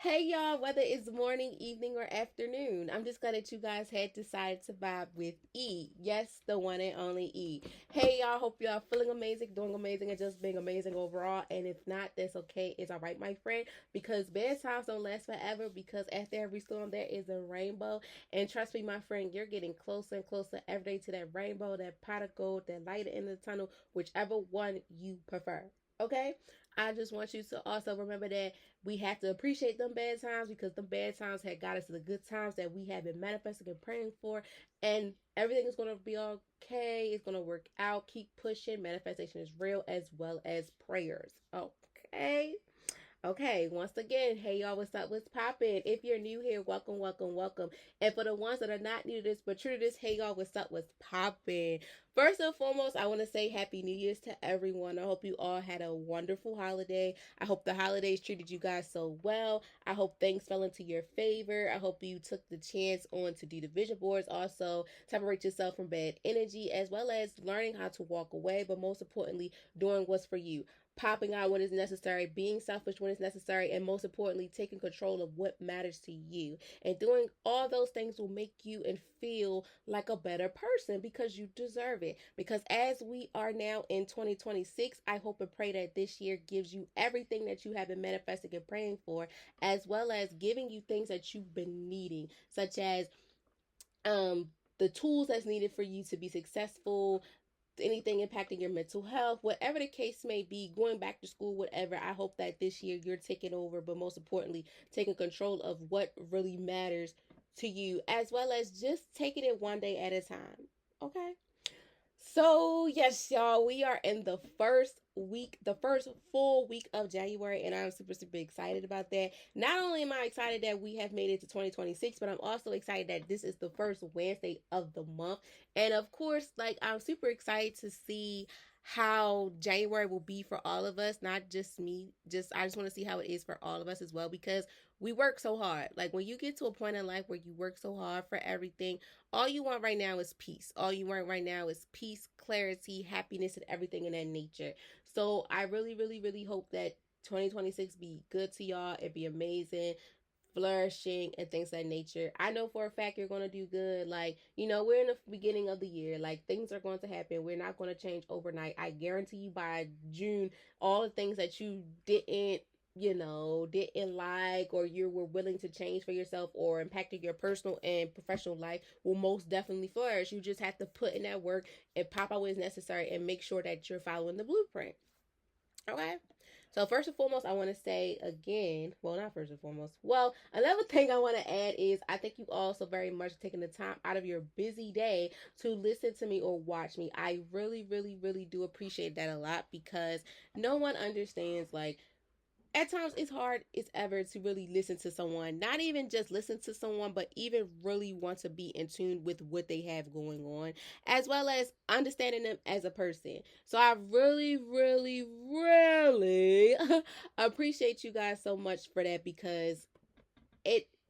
Hey y'all, whether it's morning, evening, or afternoon, I'm just glad that you guys had decided to vibe with E. Yes, the one and only E. Hey y'all, hope y'all feeling amazing, doing amazing, and just being amazing overall. And if not, that's okay. It's all right, my friend, because bad times don't last forever. Because after every storm, there is a rainbow. And trust me, my friend, you're getting closer and closer every day to that rainbow, that pot of gold, that light in the tunnel, whichever one you prefer. Okay? I just want you to also remember that we have to appreciate them bad times because them bad times had got us to the good times that we have been manifesting and praying for. And everything is going to be okay. It's going to work out. Keep pushing. Manifestation is real as well as prayers. Okay. Okay, once again, hey y'all, what's up? What's poppin'? If you're new here, welcome, welcome, welcome. And for the ones that are not new to this but true to this, hey y'all, what's up? What's poppin'? First and foremost, I want to say Happy New Year's to everyone. I hope you all had a wonderful holiday. I hope the holidays treated you guys so well. I hope things fell into your favor. I hope you took the chance on to do the vision boards. Also, separate yourself from bad energy as well as learning how to walk away, but most importantly, doing what's for you, popping out when it's necessary, being selfish when it's necessary, and most importantly, taking control of what matters to you. And doing all those things will make you and feel like a better person because you deserve it. Because as we are now in 2026, I hope and pray that this year gives you everything that you have been manifesting and praying for, as well as giving you things that you've been needing, such as um the tools that's needed for you to be successful, anything impacting your mental health, whatever the case may be, going back to school, whatever. I hope that this year you're taking over, but most importantly, taking control of what really matters to you, as well as just taking it one day at a time. Okay? So, yes, y'all, we are in the first week, the first full week of January, and I'm super, super excited about that. Not only am I excited that we have made it to 2026, but I'm also excited that this is the first Wednesday of the month. And of course, like, I'm super excited to see how January will be for all of us, not just me. I just want to see how it is for all of us as well because we work so hard. Like, when you get to a point in life where you work so hard for everything, all you want right now is peace. All you want right now is peace, clarity, happiness, and everything in that nature. So I really, really, really hope that 2026 be good to y'all. It be amazing, flourishing, and things of that nature. I know for a fact you're going to do good. Like, we're in the beginning of the year. Like, things are going to happen. We're not going to change overnight. I guarantee you by June, all the things that you didn't like or you were willing to change for yourself or impacted your personal and professional life will most definitely flourish. You just have to put in that work and pop out when it's necessary and make sure that you're following the blueprint. Okay. So first and foremost, I want to say again, well, not first and foremost. Well, another thing I want to add is I thank you all so very much for taking the time out of your busy day to listen to me or watch me. I really, really, really do appreciate that a lot because no one understands like at times it's hard as ever to really listen to someone, not even just listen to someone, but even really want to be in tune with what they have going on, as well as understanding them as a person. So I really, really, really appreciate you guys so much for that because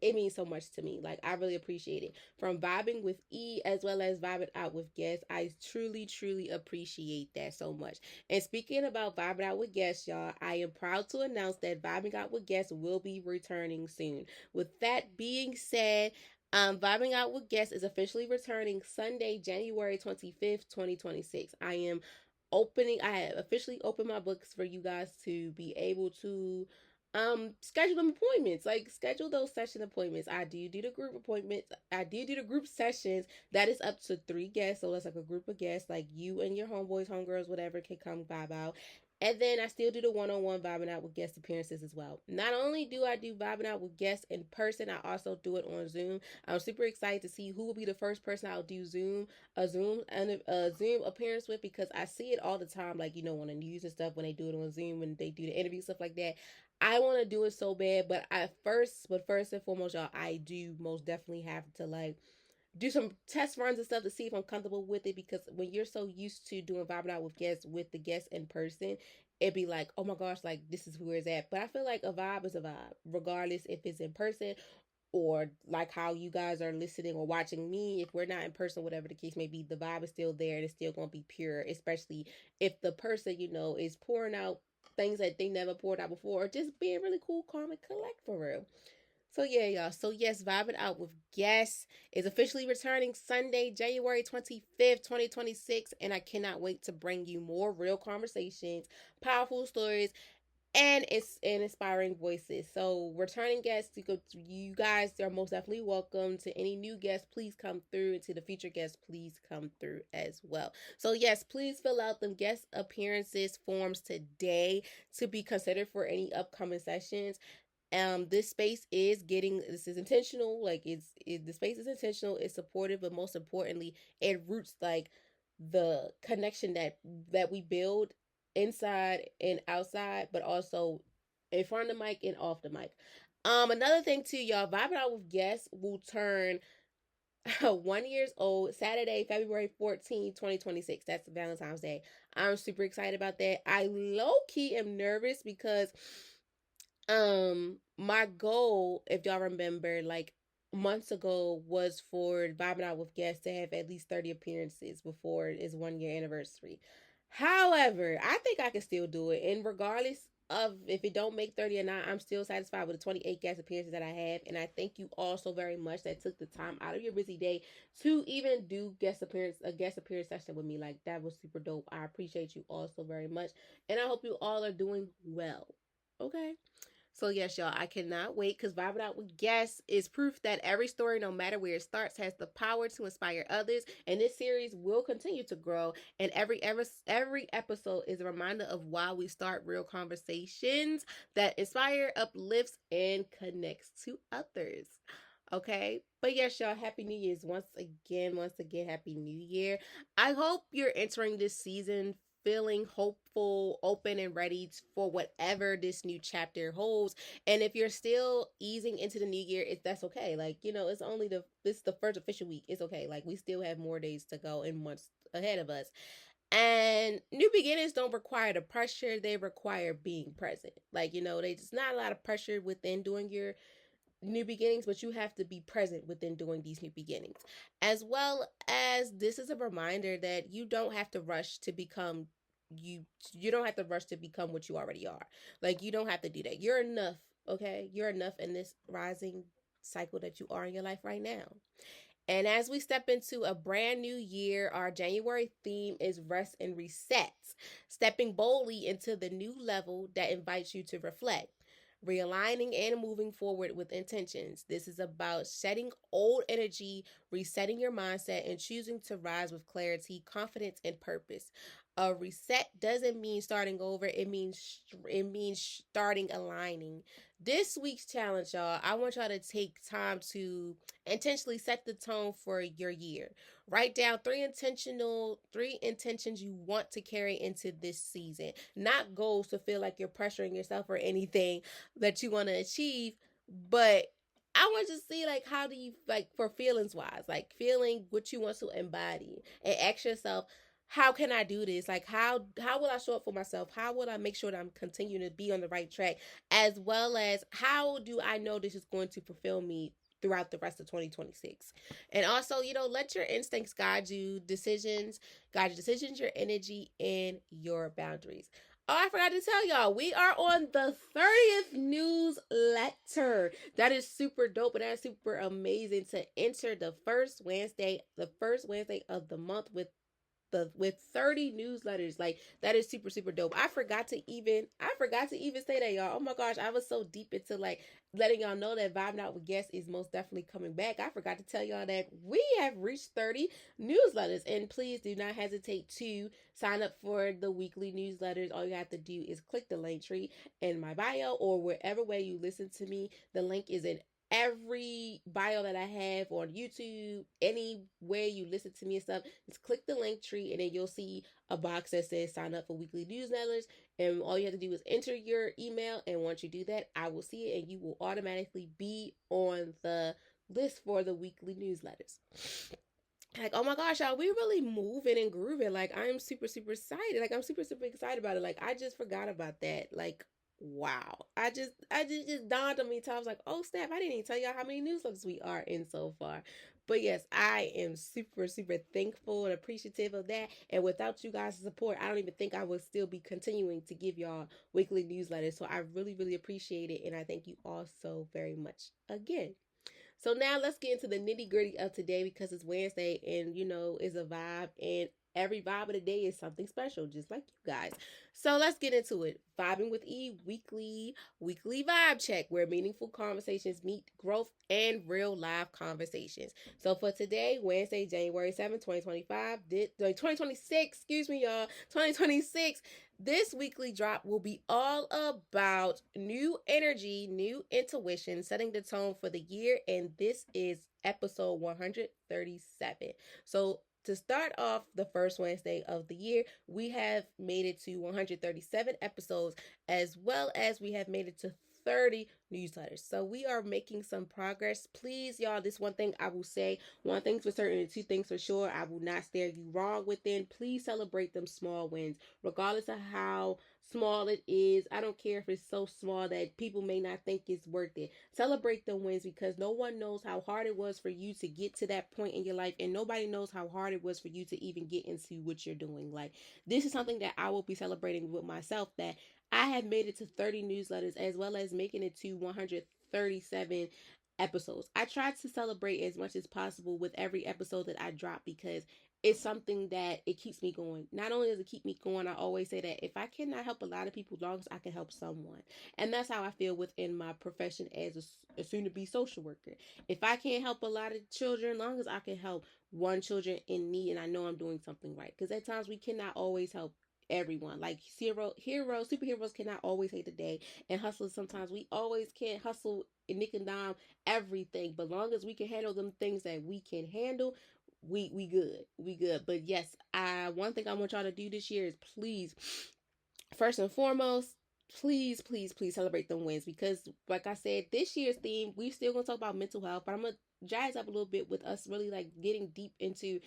it means so much to me. Like, I really appreciate it. From vibing with E as well as vibing out with guests, I truly, truly appreciate that so much. And speaking about vibing out with guests, y'all, I am proud to announce that vibing out with guests will be returning soon. With that being said, vibing out with guests is officially returning Sunday, January 25th, 2026. I have officially opened my books for you guys to be able to schedule them appointments, like schedule those session appointments. I do the group appointments. I do the group sessions. That is up to 3 guests, so that's like a group of guests, like you and your homeboys, homegirls, whatever, can come vibe out. And then I still do the one-on-one vibing out with guest appearances as well. Not only do I do vibing out with guests in person, I also do it on Zoom. I'm super excited to see who will be the first person I'll do Zoom appearance with, because I see it all the time, like, on the news and stuff when they do it on Zoom, when they do the interview stuff like that. I want to do it so bad, but first and foremost, y'all, I do most definitely have to like do some test runs and stuff to see if I'm comfortable with it. Because when you're so used to doing vibing out with guests, with the guests in person, it'd be like, oh my gosh, like this is where it's at. But I feel like a vibe is a vibe, regardless if it's in person or like how you guys are listening or watching me. If we're not in person, whatever the case may be, the vibe is still there and it's still gonna be pure, especially if the person is pouring out things that they never poured out before, or just being really cool, calm, and collect for real. So yeah, y'all. So yes, Vibing Out with Guests is officially returning Sunday, January 25th, 2026. And I cannot wait to bring you more real conversations, powerful stories, and it's inspiring voices. So returning guests, you guys are most definitely welcome. To any new guests, please come through, and to the future guests, please come through as well. So yes, please fill out them guest appearances forms today to be considered for any upcoming sessions. This space is getting, this is intentional, like the space is intentional, it's supportive, but most importantly it roots like the connection that we build inside and outside, but also in front of the mic and off the mic. Another thing too, y'all, Vibing Out with Guests will turn 1 years old Saturday, February 14th, 2026. That's Valentine's Day. I'm super excited about that. I low-key am nervous because my goal, if y'all remember, like months ago, was for Vibing Out with Guests to have at least 30 appearances before its 1 year anniversary. However, I think I can still do it. And regardless of if it don't make 30 or not, I'm still satisfied with the 28 guest appearances that I have. And I thank you all so very much that took the time out of your busy day to even do a guest appearance session with me. Like, that was super dope. I appreciate you all so very much. And I hope you all are doing well. Okay. So yes, y'all, I cannot wait, because Vibing Out with Guests is proof that every story, no matter where it starts, has the power to inspire others. And this series will continue to grow. And every episode is a reminder of why we start real conversations that inspire, uplifts, and connects to others. Okay. But yes, y'all, happy New Year's once again, happy New Year. I hope you're entering this season feeling hopeful, open, and ready for whatever this new chapter holds. And if you're still easing into the new year, that's okay. Like, it's the first official week. It's okay. Like, we still have more days to go and months ahead of us. And new beginnings don't require the pressure, they require being present. Like, there's not a lot of pressure within doing your new beginnings, but you have to be present within doing these new beginnings. As well as, this is a reminder that you don't have to rush to become you don't have to rush to become what you already are. Like, you don't have to do that. You're enough. Okay, you're enough in this rising cycle that you are in your life right now. And as we step into a brand new year, our January theme is rest and reset, stepping boldly into the new level that invites you to reflect, realigning, and moving forward with intentions. This is about shedding old energy, resetting your mindset, and choosing to rise with clarity, confidence, and purpose. A reset doesn't mean starting over. It means starting aligning. This week's challenge, y'all, I want y'all to take time to intentionally set the tone for your year. Write down three intentions you want to carry into this season. Not goals to feel like you're pressuring yourself or anything that you want to achieve, but I want to see, like, how do you, like, for feelings wise, like feeling what you want to embody, and ask yourself, how can I do this? Like, how will I show up for myself? How will I make sure that I'm continuing to be on the right track? As well as, how do I know this is going to fulfill me throughout the rest of 2026? And also, let your instincts guide your decisions, your energy, and your boundaries. Oh, I forgot to tell y'all, we are on the 30th newsletter. That is super dope, and that's super amazing to enter the first Wednesday of the month with 30 newsletters. Like, that is super super dope. I forgot to even say that, y'all. Oh my gosh, I was so deep into, like, letting y'all know that Vibing Out with Guests is most definitely coming back. I forgot to tell y'all that we have reached 30 newsletters, and please do not hesitate to sign up for the weekly newsletters. All you have to do is click the link tree in my bio, or wherever way you listen to me. The link is in every bio that I have on YouTube, anywhere you listen to me and stuff. Just click the link tree, and then you'll see a box that says sign up for weekly newsletters. And all you have to do is enter your email, and once you do that, I will see it, and you will automatically be on the list for the weekly newsletters. Like, oh my gosh, y'all, we really moving and grooving. Like, I'm super super excited. Like, I'm super super excited about it. Like, I just forgot about that. Like, wow. Just dawned on me. So I was like, oh snap! I didn't even tell y'all how many newsletters we are in so far. But yes, I am super super thankful and appreciative of that. And without you guys' support, I don't even think I would still be continuing to give y'all weekly newsletters. So I really really appreciate it, and I thank you all so very much again. So now let's get into the nitty gritty of today because it's Wednesday and it's a vibe, and every vibe of the day is something special, just like you guys. So let's get into it. Vibing with E weekly vibe check where meaningful conversations meet growth and real live conversations. So for today, Wednesday, January 7th, 2025, 2026, excuse me, y'all, 2026, this weekly drop will be all about new energy, new intuition, setting the tone for the year. And this is episode 137. So, to start off the first Wednesday of the year, we have made it to 137 episodes, as well as we have made it to 30 newsletters. So we are making some progress. Please, y'all, this one thing I will say, one thing for certain and two things for sure, I will not stare you wrong within. Please celebrate them small wins, regardless of how small it is. I don't care if it's so small that people may not think it's worth it. Celebrate the wins because no one knows how hard it was for you to get to that point in your life, and nobody knows how hard it was for you to even get into what you're doing. Like, this is something that I will be celebrating with myself, that I have made it to 30 newsletters as well as making it to 137 episodes. I try to celebrate as much as possible with every episode that I drop because it's something that it keeps me going. Not only does it keep me going, I always say that if I cannot help a lot of people, long as I can help someone. And that's how I feel within my profession as a soon to be social worker. If I can't help a lot of children, long as I can help one children in need, and I know I'm doing something right. Because at times we cannot always help everyone. Like superheroes cannot always hate the day, and hustlers sometimes we always can't hustle and nick and dime everything. But long as we can handle them things that we can handle, we good. But yes, I one thing I want y'all to do this year is please, first and foremost, please celebrate them wins because like I said, this year's theme, we still gonna talk about mental health, but I'm gonna jazz up a little bit with us really like getting deep into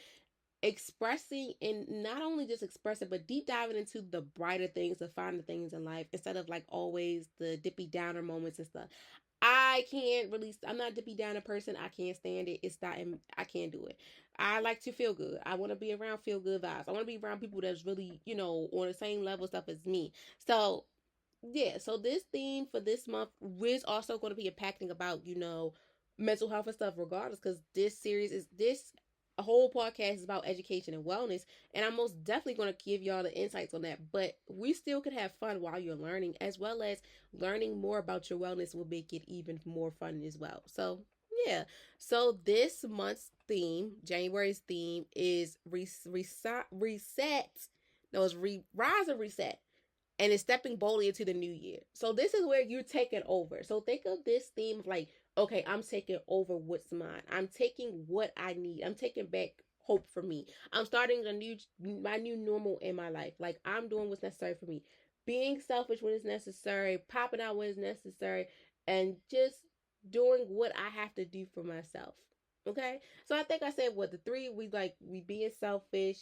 expressing, and not only just expressing but deep diving into the brighter things, the finer things in life, instead of like always the dippy downer moments and stuff. I'm not a dippy downer person. I can't stand it. It's not, I can't do it. I like to feel good. I want to be around feel good vibes. I want to be around people that's really, on the same level stuff as me. So yeah, so this theme for this month is also going to be impacting about mental health and stuff regardless, because this a whole podcast is about education and wellness, and I'm most definitely going to give y'all the insights on that. But we still could have fun while you're learning, as well as learning more about your wellness will make it even more fun as well. So yeah, so this month's theme, January's theme, is reset. No, it's rise and reset, and it's stepping boldly into the new year. So this is where you're taking over. So think of this theme of like, okay, I'm taking over what's mine. I'm taking what I need. I'm taking back hope for me. I'm starting my new normal in my life. Like, I'm doing what's necessary for me. Being selfish when it's necessary, popping out when it's necessary, and just doing what I have to do for myself. Okay? So I think I said what the three, we being selfish,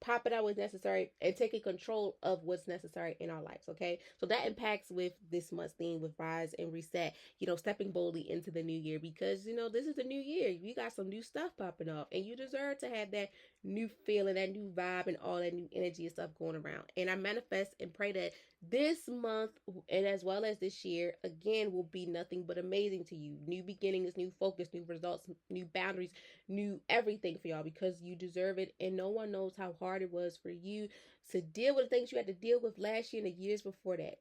pop it out what's necessary, and taking control of what's necessary in our lives. Okay, so that impacts with this month's theme with rise and reset, stepping boldly into the new year, because this is the new year. You got some new stuff popping off, and you deserve to have that new feeling, that new vibe, and all that new energy and stuff going around. And I manifest and pray that this month, and as well as this year again, will be nothing but amazing to you. New beginnings, new focus, new results, new boundaries, new everything for y'all, because you deserve it, and no one knows how hard it was for you to deal with the things you had to deal with last year and the years before that.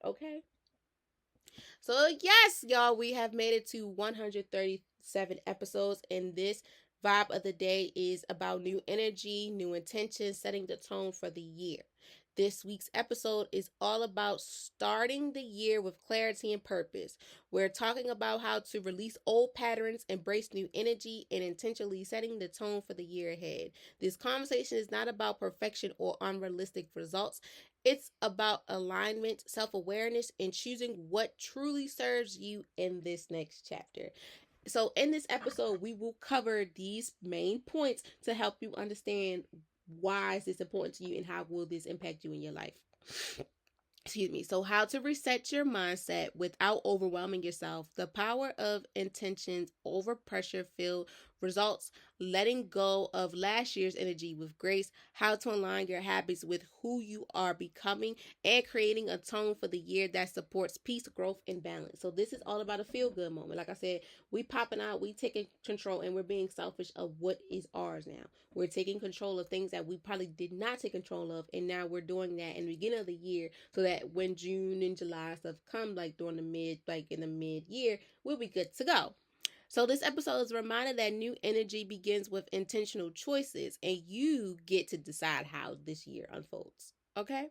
Okay, so yes, y'all, we have made it to 137 episodes, and this vibe of the day is about new energy, new intentions, setting the tone for the year. This week's episode is all about starting the year with clarity and purpose. We're talking about how to release old patterns, embrace new energy, and intentionally setting the tone for the year ahead. This conversation is not about perfection or unrealistic results. It's about alignment, self awareness, and choosing what truly serves you in this next chapter. So, in this episode, we will cover these main points to help you understand why is this important to you and how will this impact you in your life. Excuse me. So, how to reset your mindset without overwhelming yourself. The power of intentions over pressure filled results. Letting go of last year's energy with grace. How to align your habits with who you are becoming, and creating a tone for the year that supports peace, growth, and balance. So, this is all about a feel good moment. Like I said, we popping out, we taking control, and we're being selfish of what is ours now. We're taking control of things that we probably did not take control of, and now we're doing that in the beginning of the year, so that when June and July stuff come, like during the like in the mid year, we'll be good to go. So this episode is a reminder that new energy begins with intentional choices, and you get to decide how this year unfolds. Okay?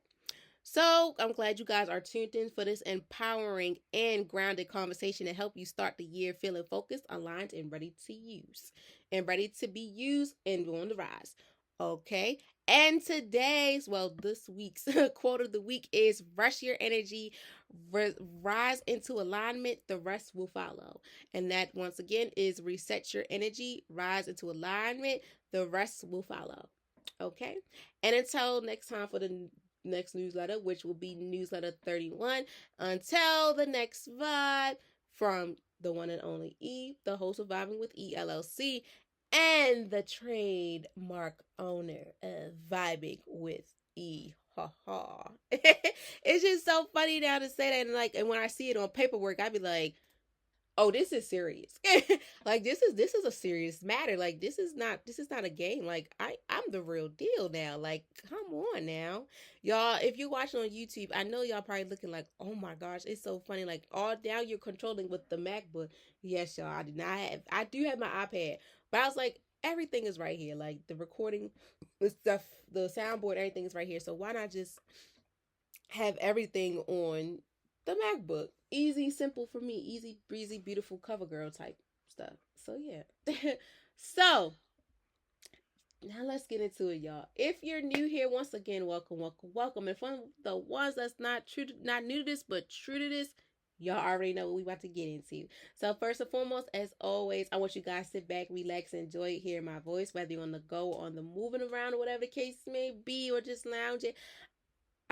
So I'm glad you guys are tuned in for this empowering and grounded conversation to help you start the year feeling focused, aligned, and ready to use. And ready to be used and on the rise. Okay. And today's, well, this week's quote of the week is rush your energy, rise into alignment, the rest will follow. And that once again is reset your energy, rise into alignment, the rest will follow. Okay. And until next time for the next newsletter, which will be newsletter 31. Until the next vibe, from the one and only E, the host of Vibing with E LLC, and the trademark owner of Vibing with E. Ha ha. It's just so funny now to say that, and when I see it on paperwork, I be like, oh, this is serious. Like this is a serious matter. Like this is not a game. Like I'm the real deal now. Like come on now, y'all. If you're watching on YouTube, I know y'all probably looking like, oh my gosh, it's so funny. Like all down you're controlling with the MacBook. Yes, y'all. I did not have. I do have my iPad, but I was like, everything is right here. Like the recording, the stuff, the soundboard, everything is right here. So why not just have everything on the MacBook? Easy, simple for me. Easy, breezy, beautiful cover girl type stuff. So yeah. So now let's get into it, y'all. If you're new here, once again, welcome, welcome, welcome. And for the ones that's not new to this, but true to this, y'all already know what we about to get into. So first and foremost, as always, I want you guys to sit back, relax, and enjoy hearing my voice, whether you're on the go, on the moving around, or whatever the case may be, or just lounging.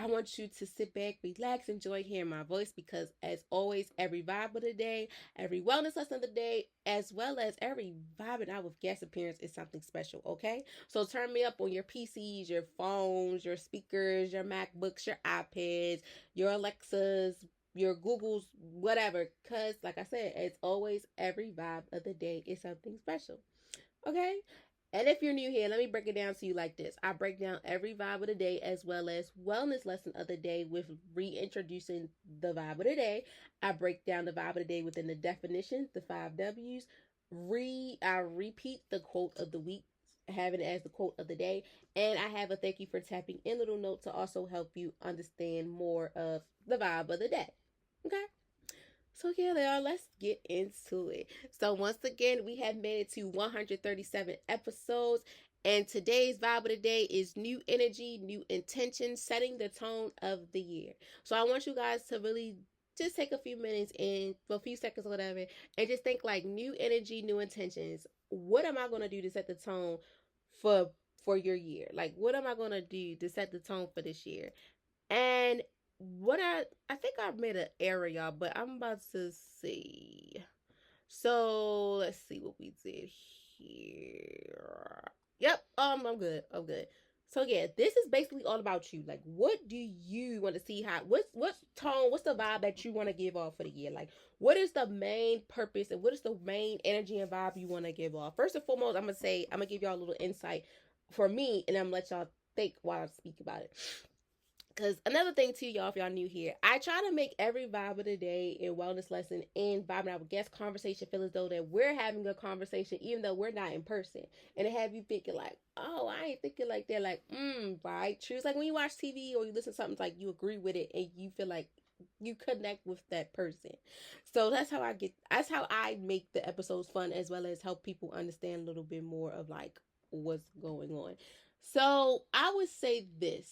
I want you to sit back, relax, enjoy hearing my voice, because, as always, every vibe of the day, every wellness lesson of the day, as well as every vibing out with guest appearance is something special, okay? So turn me up on your PCs, your phones, your speakers, your MacBooks, your iPads, your Alexas, your Googles, whatever. Because, like I said, as always, every vibe of the day is something special, okay? And if you're new here, let me break it down to you like this. I break down every vibe of the day as well as wellness lesson of the day with reintroducing the vibe of the day. I break down the vibe of the day within the definition, the 5 W's. I repeat the quote of the week, having it as the quote of the day. And I have a thank you for tapping in little note to also help you understand more of the vibe of the day. Okay? So yeah, y'all, let's get into it. So once again, we have made it to 137 episodes, and today's vibe of the day is new energy, new intention, setting the tone of the year. So I want you guys to really just take a few minutes and for a few seconds or whatever, and just think like new energy, new intentions. What am I gonna do to set the tone for for your year? Like what am I gonna do to set the tone for this year? And what I think I made an error, y'all, but I'm about to see. So let's see what we did here. Yep, I'm good. I'm good. So yeah, this is basically all about you. Like, what do you want to see? How what tone? What's the vibe that you want to give off for the year? Like, what is the main purpose and what is the main energy and vibe you want to give off? First and foremost, I'm gonna give y'all a little insight for me, and I'm gonna let y'all think while I speak about it. Because another thing too, y'all, if y'all new here, I try to make every vibe of the day and wellness lesson and vibing out with guest conversation feel as though that we're having a conversation, even though we're not in person. And to have you thinking like, oh, I ain't thinking like that. Like, right, true. It's like when you watch TV or you listen to something, it's like you agree with it and you feel like you connect with that person. So that's how I make the episodes fun, as well as help people understand a little bit more of like what's going on. So I would say this.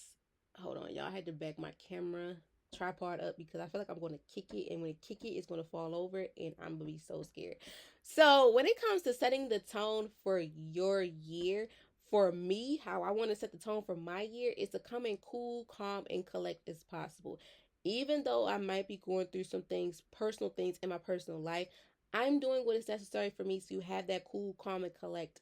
Hold on, y'all. I had to back my camera tripod up because I feel like I'm going to kick it, and when I kick it, it's going to fall over, and I'm going to be so scared. So when it comes to setting the tone for your year, for me, how I want to set the tone for my year is to come in cool, calm, and collect as possible. Even though I might be going through some things, personal things in my personal life, I'm doing what is necessary for me to have that cool, calm, and collect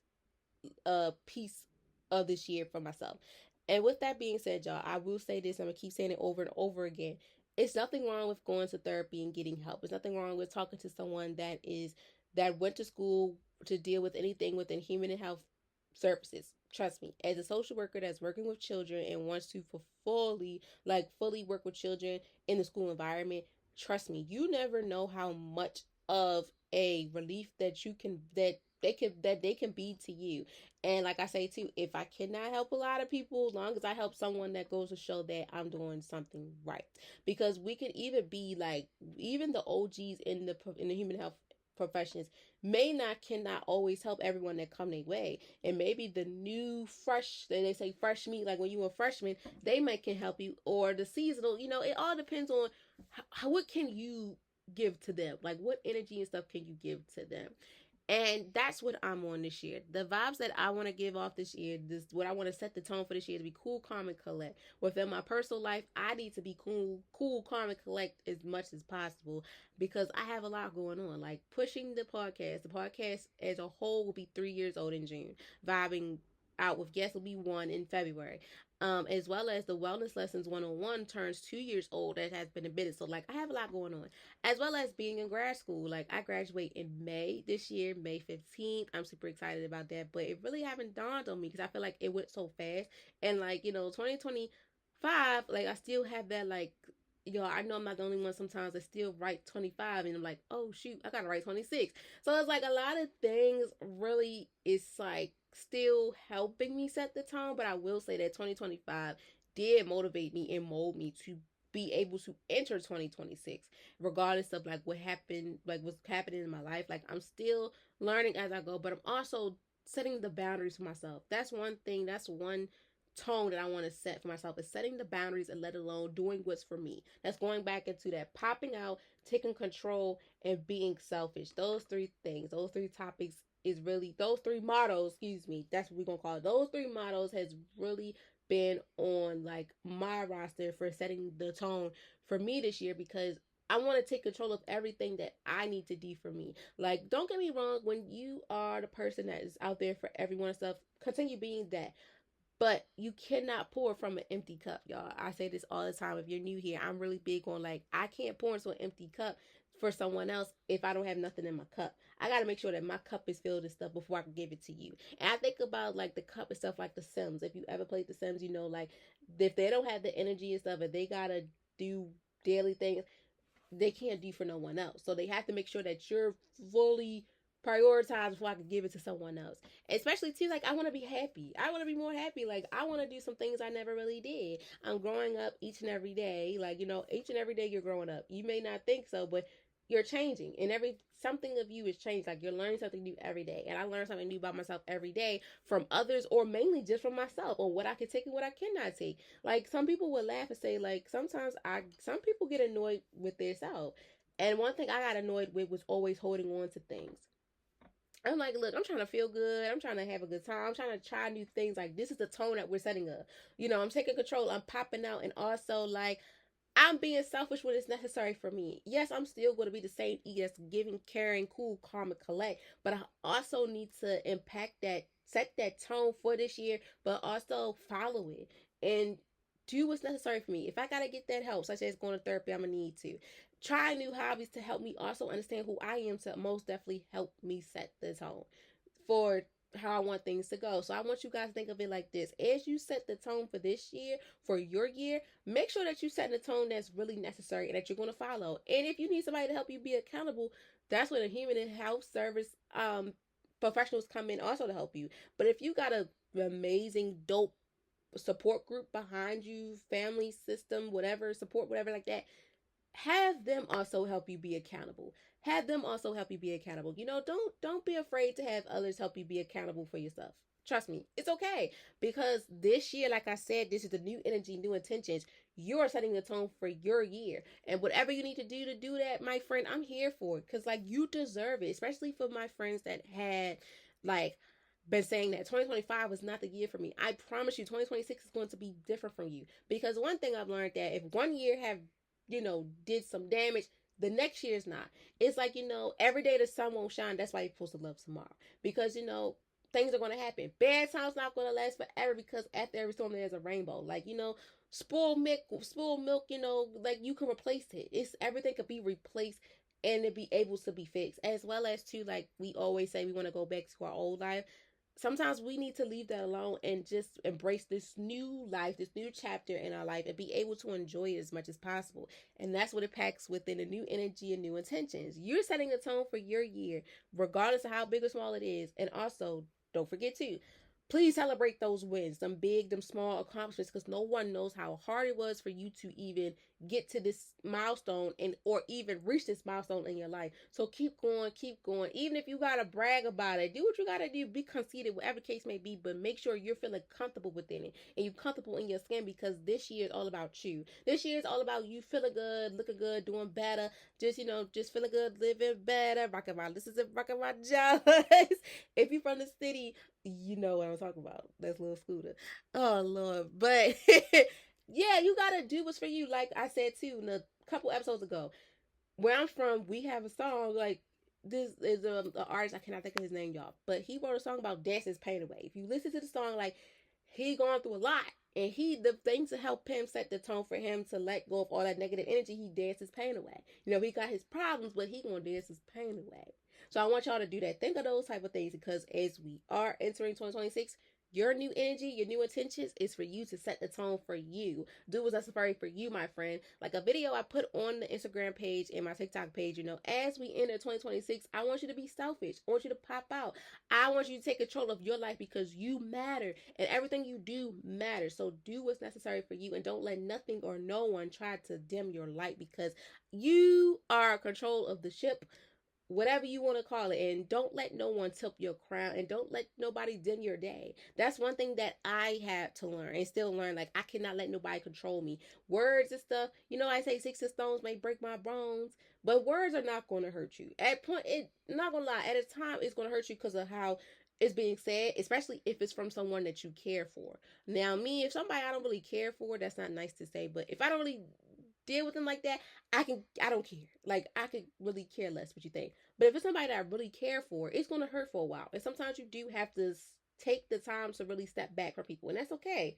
piece of this year for myself. And with that being said, y'all, I will say this, I'm gonna keep saying it over and over again. It's nothing wrong with going to therapy and getting help. It's nothing wrong with talking to someone that went to school to deal with anything within human and health services. Trust me, as a social worker that's working with children and wants to fully work with children in the school environment, trust me, you never know how much of a relief that they can be to you. And like I say too, if I cannot help a lot of people, as long as I help someone, that goes to show that I'm doing something right. Because we could even be like, even the OGs in the human health professions may not cannot always help everyone that come their way. And maybe the new fresh, they say fresh meat, like when you a freshman, they might can help you, or the seasonal. It all depends on what can you give to them, like what energy and stuff can you give to them. And that's what I'm on this year. The vibes that I want to give off this year, this what I want to set the tone for this year, to be cool, calm, and collect. Within my personal life, I need to be cool, calm, and collect as much as possible, because I have a lot going on. Like pushing the podcast. The podcast as a whole will be 3 years old in June. Vibing out with guests will be one in February. As well as the Wellness Lessons 101 turns 2 years old. That has been admitted. So like I have a lot going on, as well as being in grad school. Like I graduate in May this year, May 15th. I'm super excited about that, but it really haven't dawned on me because I feel like it went so fast. And like, 2025, like I still have that, like, I know I'm not the only one sometimes that still write 25, and I'm like, oh shoot, I gotta write 26. So it's like a lot of things really is like still helping me set the tone, but I will say that 2025 did motivate me and mold me to be able to enter 2026, regardless of like what happened, like what's happening in my life. Like I'm still learning as I go, but I'm also setting the boundaries for myself. That's one thing, that's one tone that I want to set for myself, is setting the boundaries and let alone doing what's for me. That's going back into that popping out, taking control, and being selfish. Those three things, those three topics is really, those three mottos, excuse me, that's what we're gonna call it. Those three mottos has really been on like my roster for setting the tone for me this year, because I want to take control of everything that I need to do for me. Like, don't get me wrong, when you are the person that is out there for everyone and stuff, continue being that. But you cannot pour from an empty cup, y'all. I say this all the time. If you're new here, I'm really big on like, I can't pour into an empty cup for someone else if I don't have nothing in my cup. I got to make sure that my cup is filled with stuff before I can give it to you. And I think about like the cup and stuff like The Sims. If you ever played The Sims, like if they don't have the energy and stuff, if they got to do daily things, they can't do for no one else. So they have to make sure that you're fully prioritized before I can give it to someone else. Especially too, like I want to be happy. I want to be more happy. Like I want to do some things I never really did. I'm growing up each and every day. Like, each and every day you're growing up. You may not think so, but you're changing, and every something of you is changed. Like you're learning something new every day, and I learn something new about myself every day from others, or mainly just from myself, on what I can take and what I cannot take. Like some people would laugh and say, like some people get annoyed with their self, and one thing I got annoyed with was always holding on to things. I'm like, look, I'm trying to feel good. I'm trying to have a good time. I'm trying to try new things. Like, this is the tone that we're setting up. I'm taking control. I'm popping out. And also, like, I'm being selfish when it's necessary for me. Yes, I'm still going to be the same E that's giving, caring, cool, calm, and collect. But I also need to set that tone for this year, but also follow it and do what's necessary for me. If I got to get that help, such as going to therapy, I'm going to need to. Try new hobbies to help me also understand who I am, to most definitely help me set the tone for how I want things to go. So I want you guys to think of it like this. As you set the tone for this year, for your year, make sure that you set the tone that's really necessary and that you're going to follow. And if you need somebody to help you be accountable, that's where the human and health service professionals come in also to help you. But if you got a amazing, dope support group behind you, family system, whatever, support, whatever like that, have them also help you be accountable. Have them also help you be accountable. Don't be afraid to have others help you be accountable for yourself. Trust me, it's okay, because this year, like I said, this is the new energy, new intentions. You're setting the tone for your year, and whatever you need to do that, my friend, I'm here for it, because like you deserve it. Especially for my friends that had like been saying that 2025 was not the year for me. I promise you 2026 is going to be different from you, because one thing I've learned, that if one year have did some damage, the next year is not. It's like, every day the sun won't shine. That's why you're supposed to love tomorrow. Because, things are going to happen. Bad times not going to last forever, because after every storm there's a rainbow. Like, spoiled milk, like you can replace it. It's everything could be replaced and it be able to be fixed. As well as too, like we always say, we want to go back to our old life. Sometimes we need to leave that alone and just embrace this new life, this new chapter in our life, and be able to enjoy it as much as possible. And that's what it packs within a new energy and new intentions. You're setting a tone for your year, regardless of how big or small it is. And also, don't forget to please celebrate those wins, them big, them small accomplishments, because no one knows how hard it was for you to even get to this milestone and or even reach this milestone in your life. So keep going, keep going. Even if you gotta brag about it, do what you gotta do, be conceited, whatever case may be, but make sure you're feeling comfortable within it and you're comfortable in your skin, because this year is all about you. This year is all about you feeling good, looking good, doing better, just feeling good, living better, rocking my this is a rocking my jaws. If you're from the city, you know what I'm talking about. That's little Scooter. Oh Lord. But yeah, you gotta do what's for you. Like I said too in a couple episodes ago. Where I'm from, we have a song like this is a artist, I cannot think of his name, y'all. But he wrote a song about dancing pain away. If you listen to the song, like he going through a lot. And the thing to help him set the tone for him to let go of all that negative energy, he dances pain away. He got his problems, but he gonna dance his pain away. So I want y'all to do that. Think of those type of things, because as we are entering 2026, your new energy, your new intentions is for you to set the tone for you. Do what's necessary for you, my friend. Like a video I put on the Instagram page and my TikTok page, as we enter 2026, I want you to be selfish. I want you to pop out. I want you to take control of your life, because you matter and everything you do matters. So do what's necessary for you and don't let nothing or no one try to dim your light, because you are in control of the ship, whatever you want to call it. And don't let no one tip your crown, and don't let nobody dim your day. That's one thing that I had to learn and still learn. Like, I cannot let nobody control me. Words and stuff, I say sticks and stones may break my bones, but words are not going to hurt you. Not gonna lie, at a time it's going to hurt you because of how it's being said, especially if it's from someone that you care for. Now, me, if somebody I don't really care for, that's not nice to say, but if I don't really deal with them like that, I don't care. Like, I could really care less what you think. But if it's somebody that I really care for, it's gonna hurt for a while. And sometimes you do have to take the time to really step back from people, and that's okay.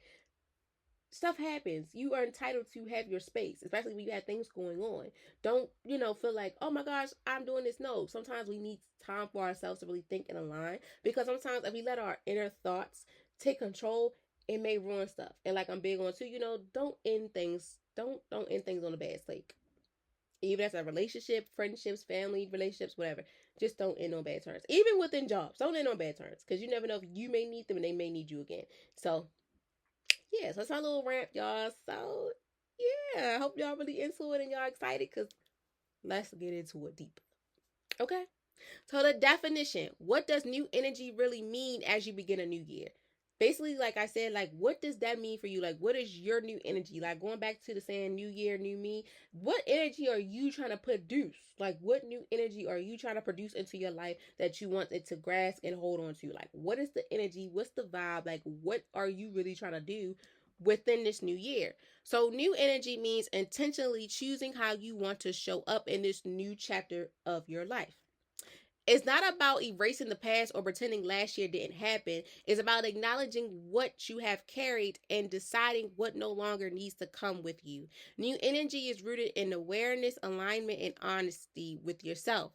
Stuff happens. You are entitled to have your space, especially when you have things going on. Don't, feel like, oh my gosh, I'm doing this. No, sometimes we need time for ourselves to really think and align, because sometimes if we let our inner thoughts take control, it may ruin stuff. And like I'm big on too, don't end things. Don't end things on a bad slate. Even as a relationship, friendships, family relationships, whatever. Just don't end on bad terms. Even within jobs, don't end on bad terms, because you never know if you may need them and they may need you again. So yeah, so it's my little rant, y'all. So yeah, I hope y'all really into it and y'all excited, because let's get into it deeper. Okay. So the definition, what does new energy really mean as you begin a new year? Basically, like I said, like, what does that mean for you? Like, what is your new energy? Like, going back to the saying, new year, new me, what energy are you trying to produce? Like, what new energy are you trying to produce into your life that you want it to grasp and hold on to? Like, what is the energy? What's the vibe? Like, what are you really trying to do within this new year? So, new energy means intentionally choosing how you want to show up in this new chapter of your life. It's not about erasing the past or pretending last year didn't happen. It's about acknowledging what you have carried and deciding what no longer needs to come with you. New energy is rooted in awareness, alignment, and honesty with yourself.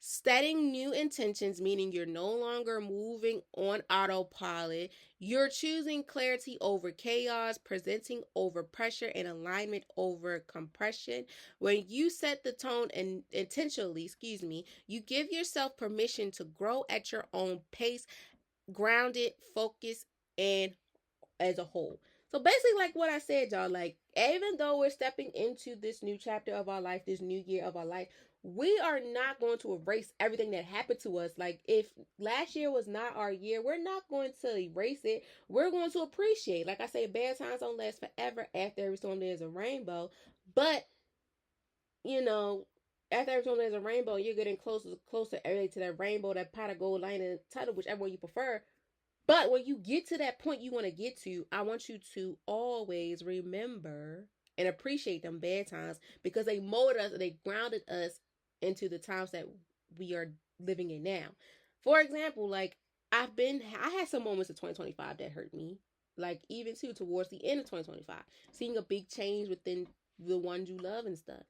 Setting new intentions, meaning you're no longer moving on autopilot. You're choosing clarity over chaos, presenting over pressure, and alignment over compression. When you set the tone and intentionally, you give yourself permission to grow at your own pace, grounded, focused, and as a whole. So basically, like what I said, y'all, like, even though we're stepping into this new chapter of our life, this new year of our life, we are not going to erase everything that happened to us. Like, if last year was not our year, we're not going to erase it. We're going to appreciate. Like I say, bad times don't last forever. After every storm, there's a rainbow. But, you know, after every storm, there's a rainbow. You're getting closer every day to that rainbow, that pot of gold lining title, whichever one you prefer. But when you get to that point you want to get to, I want you to always remember and appreciate them bad times because they molded us and they grounded us into the times that we are living in now. For example, like I had some moments of 2025 that hurt me. Like even too towards the end of 2025, seeing a big change within the ones you love and stuff,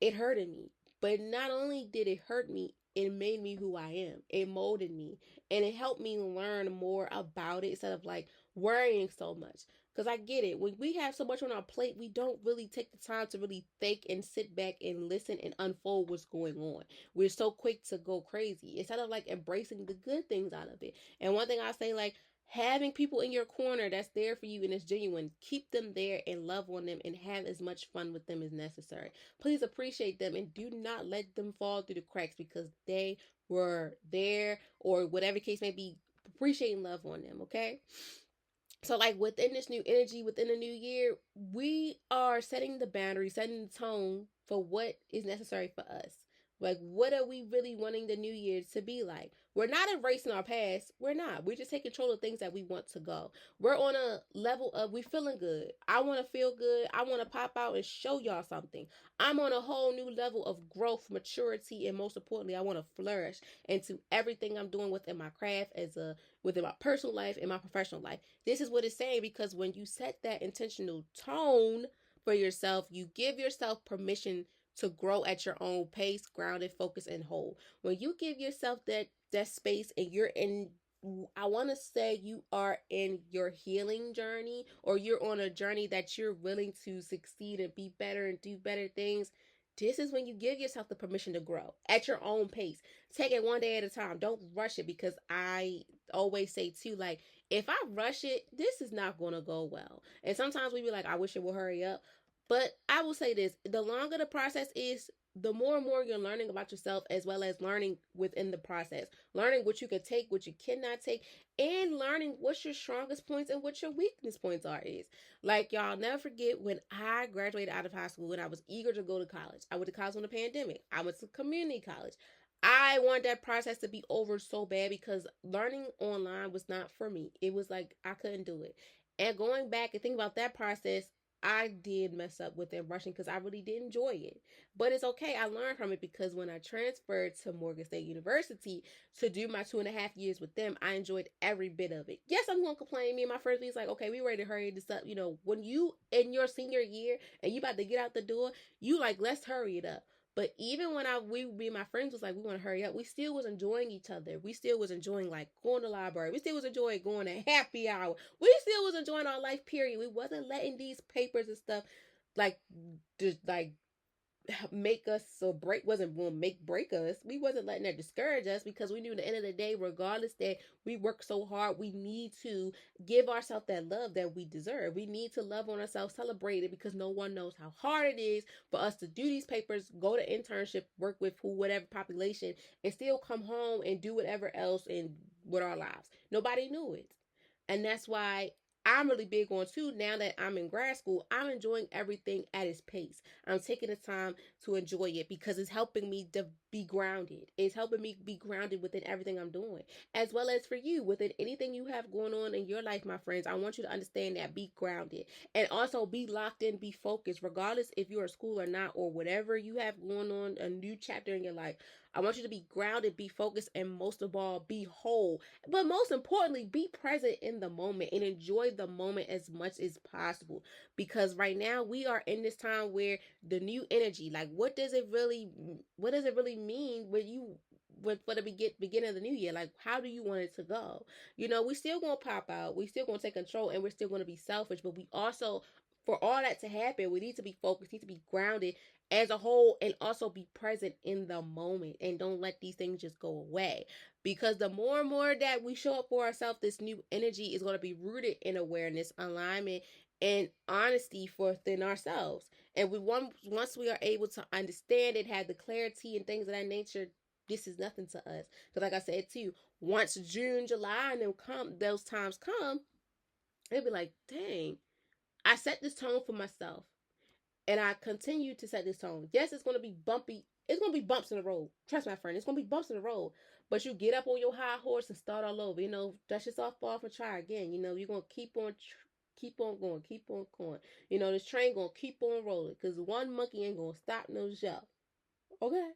it hurted me. But not only did it hurt me, it made me who I am. It molded me and it helped me learn more about it instead of like worrying so much. Because I get it. When we have so much on our plate, we don't really take the time to really think and sit back and listen and unfold what's going on. We're so quick to go crazy instead of like embracing the good things out of it. And one thing I say, like, having people in your corner that's there for you and is genuine, keep them there and love on them and have as much fun with them as necessary. Please appreciate them and do not let them fall through the cracks because they were there or whatever case may be. Appreciate and love on them, okay? So like within this new energy, within the new year, we are setting the boundary, setting the tone for what is necessary for us. Like, what are we really wanting the new year to be like? We're not erasing our past. We're not. We're just taking control of things that we want to go. We're on a level of we feeling good. I want to feel good. I want to pop out and show y'all something. I'm on a whole new level of growth, maturity, and most importantly, I want to flourish into everything I'm doing within my craft within my personal life and my professional life. This is what it's saying because when you set that intentional tone for yourself, you give yourself permission to grow at your own pace, grounded, focused, and whole. When you give yourself that space and you're in, I want to say you are in your healing journey or you're on a journey that you're willing to succeed and be better and do better things. This is when you give yourself the permission to grow at your own pace. Take it one day at a time. Don't rush it because I always say too, like, if I rush it, this is not going to go well. And sometimes we be like, I wish it would hurry up. But I will say this, the longer the process is, the more and more you're learning about yourself as well as learning within the process. Learning what you can take, what you cannot take, and learning what your strongest points and what your weakness points are is. Like y'all never forget when I graduated out of high school and I was eager to go to college. I went to college on the pandemic. I went to community college. I want that process to be over so bad because learning online was not for me. It was like I couldn't do it. And going back and think about that process, I did mess up with them rushing because I really did enjoy it. But it's okay. I learned from it because when I transferred to Morgan State University to do my 2.5 years with them, I enjoyed every bit of it. Yes, I'm gonna complain. Me and my first week's like, okay, we ready to hurry this up. You know, when you in your senior year and you about to get out the door, you like, let's hurry it up. But even when me and my friends was like, we want to hurry up, we still was enjoying each other. We still was enjoying like going to the library. We still was enjoying going to happy hour. We still was enjoying our life. Period. We wasn't letting these papers and stuff like just like make us so break wasn't going to make break us. We wasn't letting that discourage us because we knew at the end of the day, regardless that we work so hard, we need to give ourselves that love that we deserve. We need to love on ourselves, celebrate it because no one knows how hard it is for us to do these papers, go to internship, work with whatever population, and still come home and do whatever else in with our lives. Nobody knew it. And that's why I'm really big on too. Now that I'm in grad school, I'm enjoying everything at its pace. I'm taking the time to enjoy it because it's helping me to be grounded. It's helping me be grounded within everything I'm doing, as well as for you within anything you have going on in your life, my friends. I want you to understand that be grounded and also be locked in, be focused, regardless if you're in school or not, or whatever you have going on, a new chapter in your life. I want you to be grounded, be focused, and most of all, be whole. But most importantly, be present in the moment and enjoy the moment as much as possible. Because right now we are in this time where the new energy, like what does it really mean when you for the beginning of the new year? Like, how do you want it to go? You know, we still gonna pop out, we still gonna take control, and we're still gonna be selfish, but we also, for all that to happen, we need to be focused, need to be grounded as a whole, and also be present in the moment and don't let these things just go away. Because the more and more that we show up for ourselves, this new energy is going to be rooted in awareness, alignment, and honesty for within ourselves. And once we are able to understand it, have the clarity and things of that nature, this is nothing to us. Because like I said too, once June, July, and those times come, it'll be like, dang, I set this tone for myself. And I continue to set this tone. Yes, it's going to be bumpy. It's going to be bumps in the road. Trust my friend. It's going to be bumps in the road. But you get up on your high horse and start all over. You know, dust yourself off and try again. You know, you're going to keep on keep on going, keep on going. You know, this train gonna keep on rolling because one monkey ain't gonna stop no show. Okay.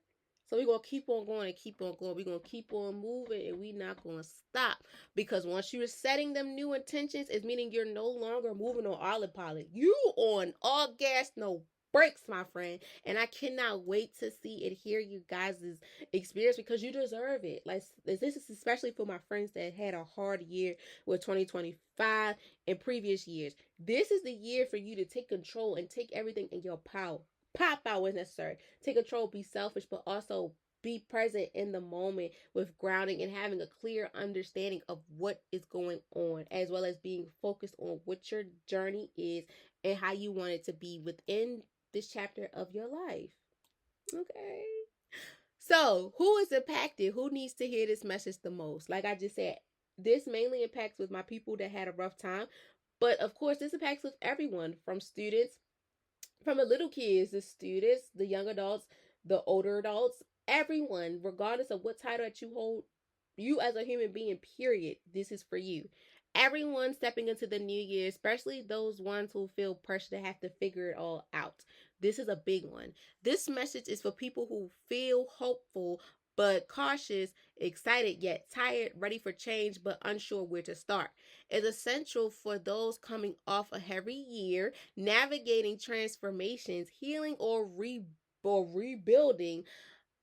So we're gonna keep on going and keep on going. We're gonna keep on moving and we not gonna stop. Because once you're setting them new intentions, it's meaning you're no longer moving on autopilot. You on all gas, no brakes, my friend. And I cannot wait to see and hear you guys' experience because you deserve it. Like this is especially for my friends that had a hard year with 2025 and previous years. This is the year for you to take control and take everything in your power. Pop out when necessary. Take control, be selfish, but also be present in the moment with grounding and having a clear understanding of what is going on, as well as being focused on what your journey is and how you want it to be within this chapter of your life. Okay. So, who is impacted? Who needs to hear this message the most? Like I just said, this mainly impacts with my people that had a rough time. But of course, this impacts with everyone from students, from the little kids, the students, the young adults, the older adults, everyone, regardless of what title that you hold, you as a human being, period, this is for you. Everyone stepping into the new year, especially those ones who feel pressure to have to figure it all out. This is a big one. This message is for people who feel hopeful but cautious, excited yet tired, ready for change but unsure where to start. It's essential for those coming off a heavy year, navigating transformations, healing or rebuilding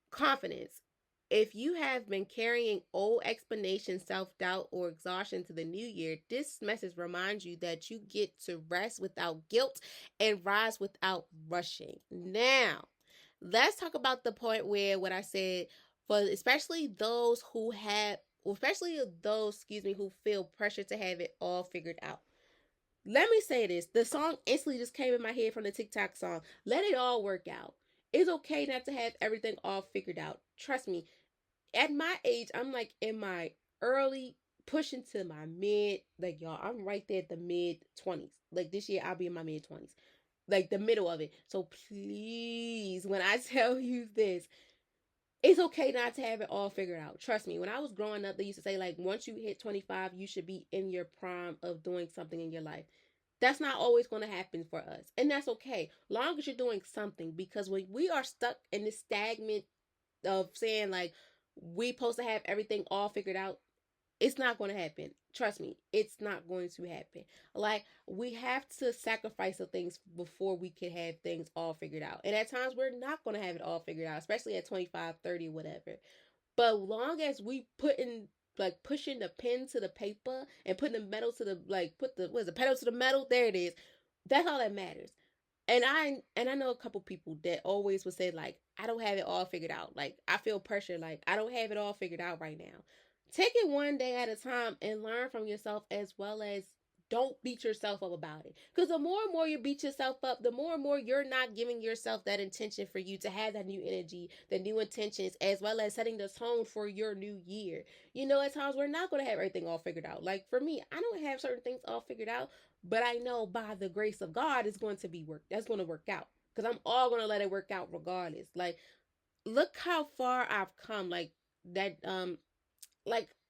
confidence. If you have been carrying old explanations, self doubt, or exhaustion to the new year, this message reminds you that you get to rest without guilt and rise without rushing. Now, let's talk about the point where what I said, for especially those who have, especially those, excuse me, who feel pressure to have it all figured out. Let me say this. The song instantly just came in my head from the TikTok song. Let it all work out. It's okay not to have everything all figured out. Trust me. At my age, I'm like in my early, pushing to my mid, like y'all, I'm right there at the mid 20s. Like this year, I'll be in my mid 20s. Like the middle of it. So please, when I tell you this, it's okay not to have it all figured out. Trust me. When I was growing up, they used to say, like, once you hit 25, you should be in your prime of doing something in your life. That's not always going to happen for us. And that's okay. Long as you're doing something. Because when we are stuck in this stagnant of saying, like, we supposed to have everything all figured out, it's not going to happen. Trust me, it's not going to happen. Like, we have to sacrifice some things before we can have things all figured out. And at times, we're not going to have it all figured out, especially at 25, 30, whatever. But long as we like pushing the pen to the paper and putting the metal to the, like, put the, what is it, pedal to the metal, there it is. That's all that matters. And I know a couple people that always would say, like, I don't have it all figured out. Like, I feel pressure, like I don't have it all figured out right now. Take it one day at a time and learn from yourself, as well as don't beat yourself up about it. Because the more and more you beat yourself up, the more and more you're not giving yourself that intention for you to have that new energy, the new intentions, as well as setting the tone for your new year. You know, at times we're not going to have everything all figured out. Like for me, I don't have certain things all figured out, but I know by the grace of God, it's going to be work. That's going to work out. Because I'm all going to let it work out regardless. Like, look how far I've come. Like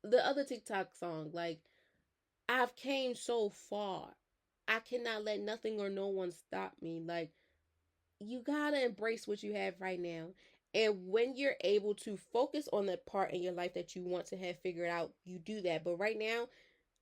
the other TikTok song, like, I've came so far. I cannot let nothing or no one stop me. Like, you gotta embrace what you have right now. And when you're able to focus on the part in your life that you want to have figured out, you do that. But right now,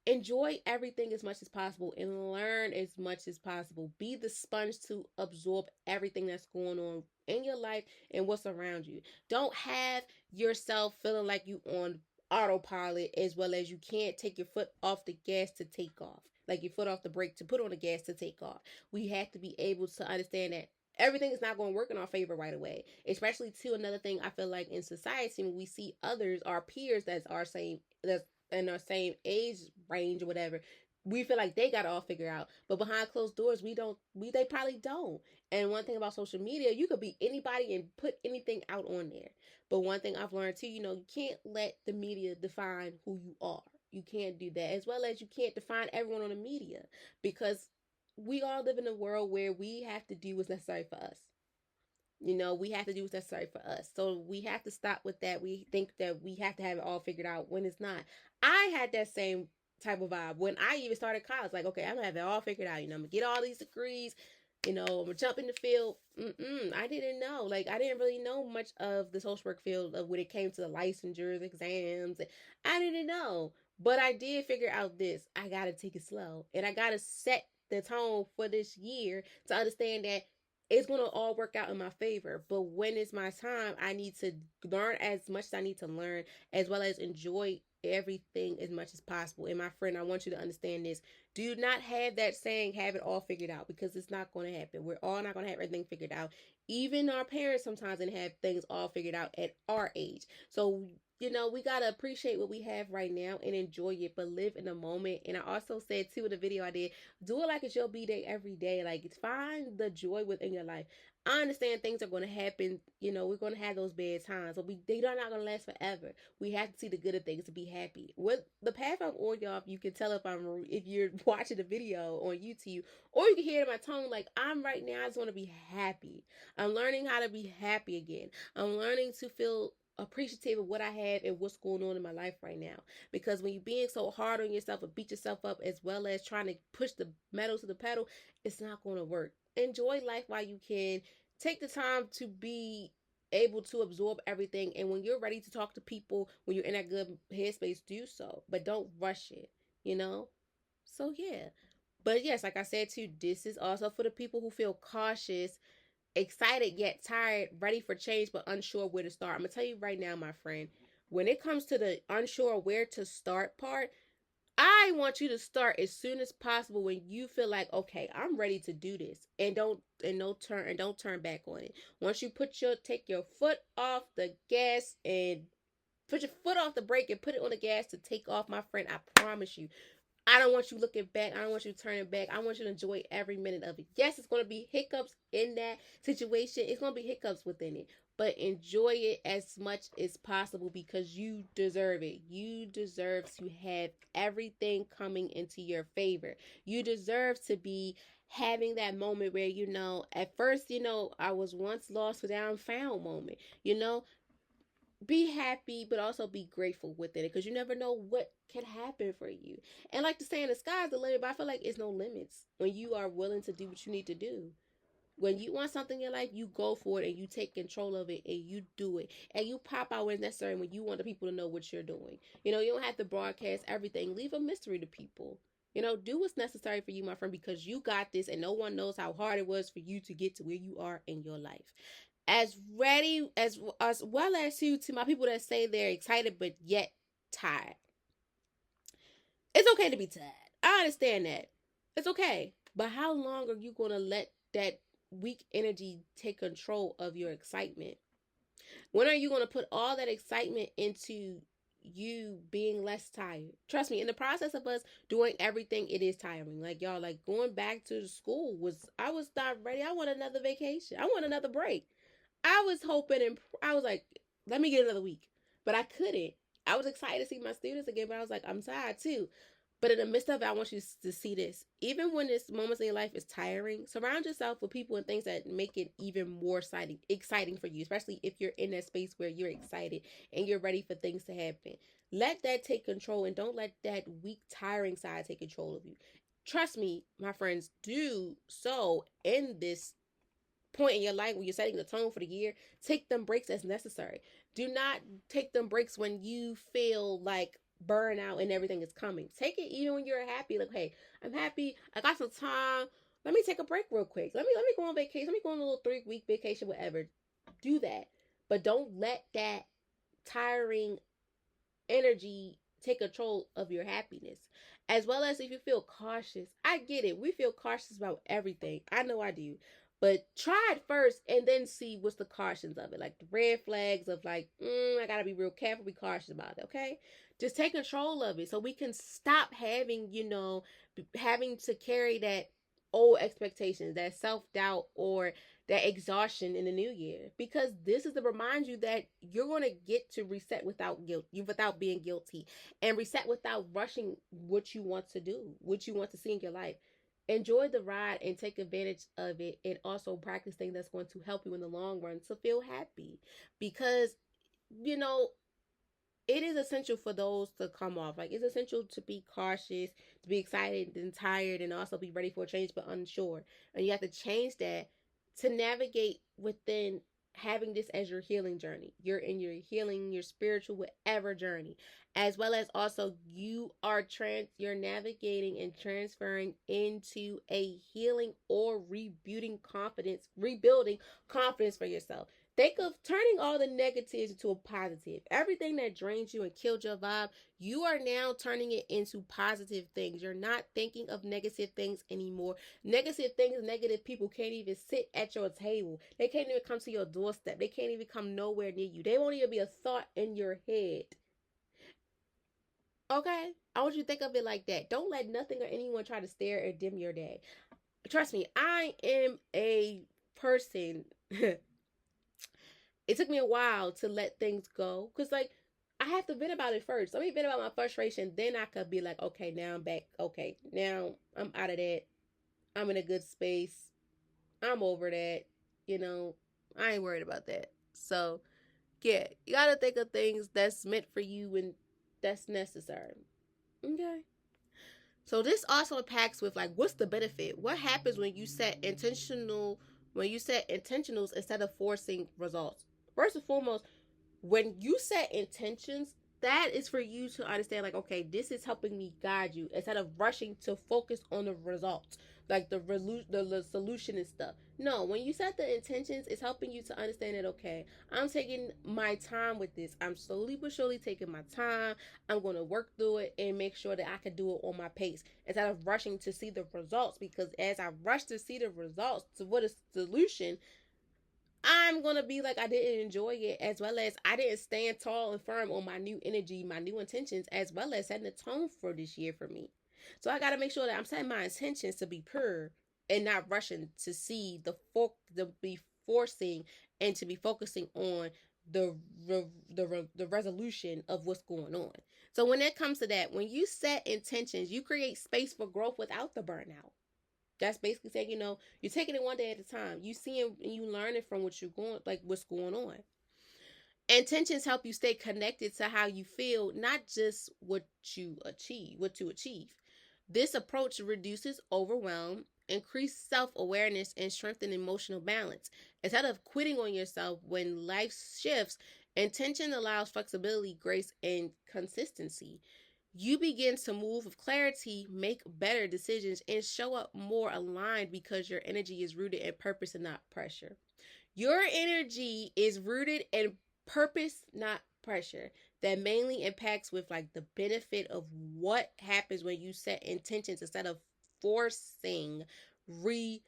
enjoy everything as much as possible and learn as much as possible. Be the sponge to absorb everything that's going on in your life and what's around you. Don't have yourself feeling like you on autopilot, as well as you can't take your foot off the gas to take off. Like your foot off the brake to put on the gas to take off. We have to be able to understand that everything is not going to work in our favor right away. Especially to another thing, I feel like in society, when we see others, our peers that's in our same age range or whatever, we feel like they got it all figured out. But behind closed doors, they probably don't. And one thing about social media, you could be anybody and put anything out on there. But one thing I've learned too, you can't let the media define who you are. You can't do that. As well as you can't define everyone on the media, because we all live in a world where we have to do what's necessary for us. We have to do what's necessary for us. So we have to stop with that. We think that we have to have it all figured out when it's not. I had that same type of vibe. When I even started college, like, okay, I'm gonna have it all figured out. You know, I'm gonna get all these degrees. You know, I'm gonna jump in the field. I didn't know. Like, I didn't really know much of the social work field of when it came to the licensures, exams. I didn't know. But I did figure out this. I gotta take it slow. And I gotta set the tone for this year to understand that it's gonna all work out in my favor. But when it's my time, I need to learn as much as I need to learn, as well as enjoy everything as much as possible. And my friend, I want you to understand this. Do not have that saying, have it all figured out, because it's not going to happen. We're all not going to have everything figured out. Even our parents sometimes didn't have things all figured out at our age. So, you know, we got to appreciate what we have right now and enjoy it, but live in the moment. And I also said, too, in the video I did, do it like it's your B-day every day. Like, find the joy within your life. I understand things are going to happen. You know, we're going to have those bad times, but they are not going to last forever. We have to see the good of things to be happy. With the path I'm on, y'all, you can tell if you're watching the video on YouTube, or you can hear it in my tone. Like, I'm right now, I just want to be happy. I'm learning how to be happy again. I'm learning to feel appreciative of what I have and what's going on in my life right now. Because when you're being so hard on yourself and beat yourself up, as well as trying to push the metal to the pedal, it's not going to work. Enjoy life while you can. Take the time to be able to absorb everything, and when you're ready to talk to people, when you're in that good headspace, do so, but don't rush it, you know. So yeah, but yes, like I said too, this is also for the people who feel cautious, excited yet tired, ready for change but unsure where to start. I'm gonna tell you right now, my friend, when it comes to the unsure where to start part, I want you to start as soon as possible when you feel like, okay, I'm ready to do this, and don't turn back on it. Once you take your foot off the gas and put your foot off the brake and put it on the gas to take off, my friend, I promise you, I don't want you looking back. I don't want you turning back. I want you to enjoy every minute of it. Yes, it's going to be hiccups in that situation. It's going to be hiccups within it. But enjoy it as much as possible, because you deserve it. You deserve to have everything coming into your favor. You deserve to be having that moment where, you know, at first, you know, I was once lost but now I'm found moment. You know, be happy, but also be grateful within it, because you never know what can happen for you. And like the saying, the sky's the limit, but I feel like it's no limits when you are willing to do what you need to do. When you want something in your life, you go for it and you take control of it and you do it. And you pop out when necessary when you want the people to know what you're doing. You know, you don't have to broadcast everything. Leave a mystery to people. You know, do what's necessary for you, my friend, because you got this, and no one knows how hard it was for you to get to where you are in your life. As well as to my people that say they're excited but yet tired. It's okay to be tired. I understand that. It's okay. But how long are you going to let that weak energy take control of your excitement? When are you going to put all that excitement into you being less tired? Trust me, in the process of us doing everything, it is tiring. Like, y'all, like, going back to the school I was not ready. I want another vacation. I want another break. I was hoping, and I was like, let me get another week. But I couldn't. I was excited to see my students again, but I was like, I'm tired too. But in the midst of it, I want you to see this. Even when this moments in your life is tiring, surround yourself with people and things that make it even more exciting for you, especially if you're in that space where you're excited and you're ready for things to happen. Let that take control, and don't let that weak, tiring side take control of you. Trust me, my friends, do so in this point in your life when you're setting the tone for the year. Take them breaks as necessary. Do not take them breaks when you feel like burnout and everything is coming. Take it even when you're happy. Like, hey, I'm happy. I got some time. Let me take a break real quick. Let me go on vacation. Let me go on a little 3 week vacation, whatever. Do that. But don't let that tiring energy take control of your happiness. As well as if you feel cautious. I get it. We feel cautious about everything. I know I do. But try it first and then see what's the cautions of it. Like the red flags of like, I gotta be real careful, be cautious about it, okay? Just take control of it so we can stop having, you know, having to carry that old expectations, that self-doubt, or that exhaustion in the new year, because this is to remind you that you're going to get to reset without guilt, without being guilty, and reset without rushing what you want to do, what you want to see in your life. Enjoy the ride and take advantage of it, and also practice things that's going to help you in the long run to feel happy, because, you know, it is essential for those to come off. Like, it's essential to be cautious, to be excited and tired, and also be ready for a change but unsure. And you have to change that to navigate within having this as your healing journey. You're in your healing, your spiritual, whatever journey, as well as also you're navigating and transferring into a healing or rebuilding confidence for yourself. Think of turning all the negatives into a positive. Everything that drains you and killed your vibe, you are now turning it into positive things. You're not thinking of negative things anymore. Negative things, negative people can't even sit at your table. They can't even come to your doorstep. They can't even come nowhere near you. They won't even be a thought in your head. Okay? I want you to think of it like that. Don't let nothing or anyone try to stare or dim your day. Trust me, I am a person. It took me a while to let things go because, like, I have to vent about it first. Let me vent about my frustration, then I could be like, okay, now I'm back. Okay, now I'm out of that. I'm in a good space. I'm over that. You know, I ain't worried about that. So, yeah, you gotta think of things that's meant for you and that's necessary. Okay. So this also impacts with, like, what's the benefit? What happens when you set intentionals instead of forcing results? First and foremost, when you set intentions, that is for you to understand, like, okay, this is helping me guide you instead of rushing to focus on the results, like the solution and stuff. No, when you set the intentions, it's helping you to understand that, okay, I'm taking my time with this. I'm slowly but surely taking my time. I'm going to work through it and make sure that I can do it on my pace instead of rushing to see the results, because as I rush to see the results to what is the solution, I'm gonna be like, I didn't enjoy it, as well as I didn't stand tall and firm on my new energy, my new intentions, as well as setting the tone for this year for me. So I gotta make sure that I'm setting my intentions to be pure and not rushing to see the be forcing and to be focusing on the resolution of what's going on. So when it comes to that, when you set intentions, you create space for growth without the burnout. That's basically saying, you're taking it one day at a time. You seeing and you learning from what's going on. Intentions help you stay connected to how you feel, not just what to achieve. This approach reduces overwhelm, increase self-awareness, and strengthen emotional balance. Instead of quitting on yourself when life shifts, intention allows flexibility, grace, and consistency. You begin to move with clarity, make better decisions, and show up more aligned because your energy is rooted in purpose and not pressure. Your energy is rooted in purpose, not pressure. That mainly impacts with, like, the benefit of what happens when you set intentions instead of forcing resolutions.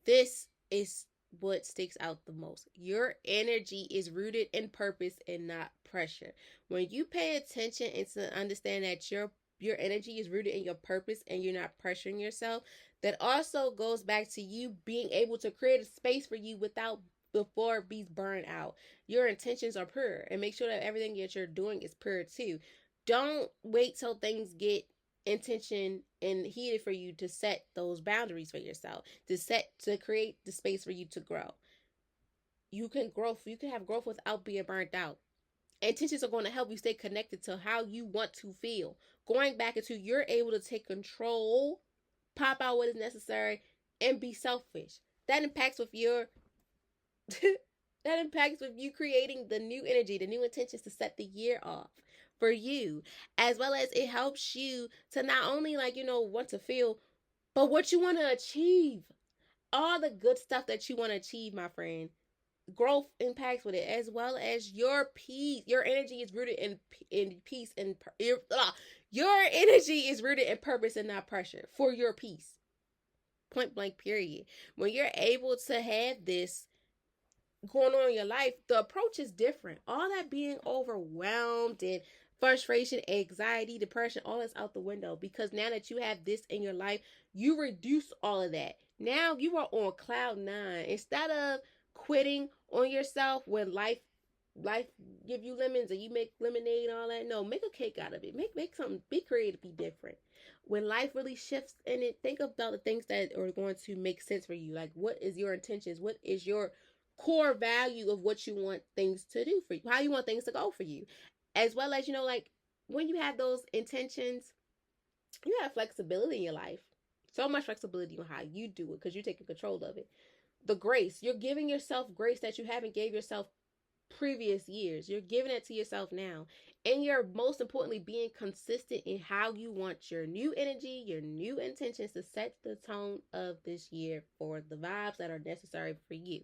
This is what sticks out the most. Your energy is rooted in purpose and not pressure. When you pay attention and to understand that your energy is rooted in your purpose and you're not pressuring yourself, that also goes back to you being able to create a space for you without before it be burned out. Your intentions are pure, and make sure that everything that you're doing is pure too. Don't wait till things get intention and heated for you to set those boundaries for yourself, to create the space for you to grow. You can have growth without being burnt out. Intentions are going to help you stay connected to how you want to feel. Going back into you're able to take control, pop out what is necessary, and be selfish. That impacts with your that impacts with you creating the new energy, the new intentions to set the year off for you, as well as it helps you to not only, like, want to feel, but what you want to achieve. All the good stuff that you want to achieve, my friend. Growth impacts with it, as well as your peace. Your energy is rooted in peace and your energy is rooted in purpose and not pressure for your peace. Point blank, period. When you're able to have this going on in your life, the approach is different. All that being overwhelmed and frustration, anxiety, depression, all that's out the window, because now that you have this in your life, you reduce all of that. Now you are on cloud nine. Instead of quitting on yourself when life give you lemons and you make lemonade and all that, no, make a cake out of it. Make something, be creative, be different. When life really shifts in it, think about the things that are going to make sense for you. Like, what is your intentions? What is your core value of what you want things to do for you, how you want things to go for you. As well as, like when you have those intentions, you have flexibility in your life. So much flexibility on how you do it because you're taking control of it. The grace, you're giving yourself grace that you haven't gave yourself previous years. You're giving it to yourself now. And you're most importantly being consistent in how you want your new energy, your new intentions to set the tone of this year for the vibes that are necessary for you.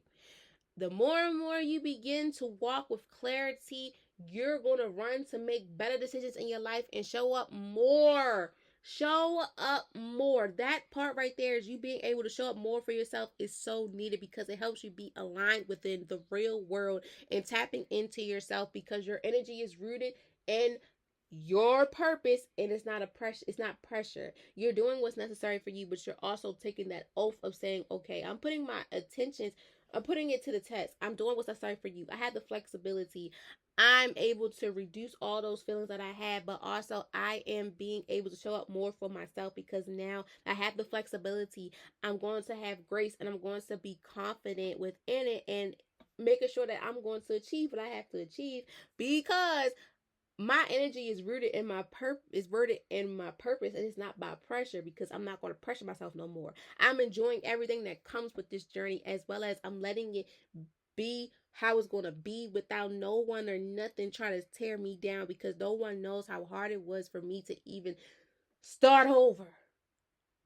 The more and more you begin to walk with clarity, you're going to run to make better decisions in your life and show up more. Show up more. That part right there is you being able to show up more for yourself is so needed because it helps you be aligned within the real world and tapping into yourself because your energy is rooted in your purpose and it's not pressure. You're doing what's necessary for you, but you're also taking that oath of saying, okay, I'm putting it to the test. I'm doing what's necessary for you. I have the flexibility. I'm able to reduce all those feelings that I had, but also I am being able to show up more for myself because now I have the flexibility. I'm going to have grace and I'm going to be confident within it and making sure that I'm going to achieve what I have to achieve because my energy is rooted in my purpose and it's not by pressure because I'm not going to pressure myself no more. I'm enjoying everything that comes with this journey as well as I'm letting it be how it's going to be without no one or nothing trying to tear me down because no one knows how hard it was for me to even start over.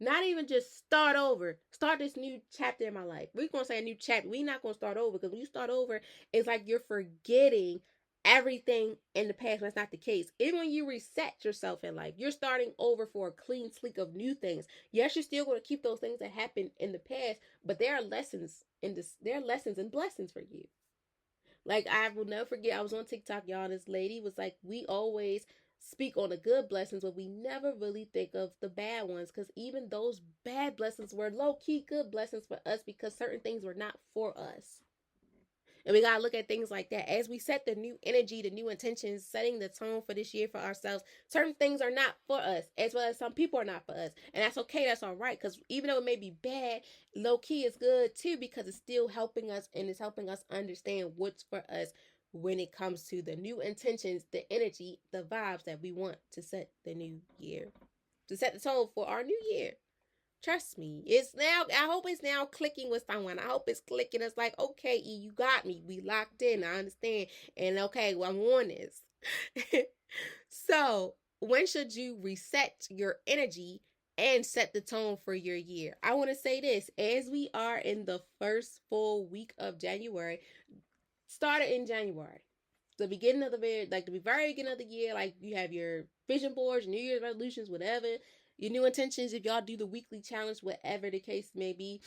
Not even just start over. Start this new chapter in my life. We're going to say a new chapter. We're not going to start over because when you start over, it's like you're forgetting everything in the past when that's not the case. Even when you reset yourself in life, you're starting over for a clean sleek of new things. Yes, you're still going to keep those things that happened in the past, but there are lessons in this. There are lessons and blessings for you. Like I will never forget, I was on TikTok, y'all. And this lady was like, "We always speak on the good blessings, but we never really think of the bad ones, because even those bad blessings were low key good blessings for us because certain things were not for us." And we got to look at things like that. As we set the new energy, the new intentions, setting the tone for this year for ourselves, certain things are not for us, as well as some people are not for us. And that's okay. That's all right. Because even though it may be bad, low key is good too, because it's still helping us and it's helping us understand what's for us when it comes to the new intentions, the energy, the vibes that we want to set the new year, to set the tone for our new year. Trust me. It's now, I hope it's now clicking with someone. I hope it's clicking. It's like, okay, E, you got me. We locked in. I understand. And okay, well, I'm on this. So, when should you reset your energy and set the tone for your year? I want to say this as we are in the first full week of January, started in January. The beginning of the very beginning of the year, like you have your vision boards, New Year's resolutions, whatever, your new intentions. If y'all do the weekly challenge, whatever the case may be,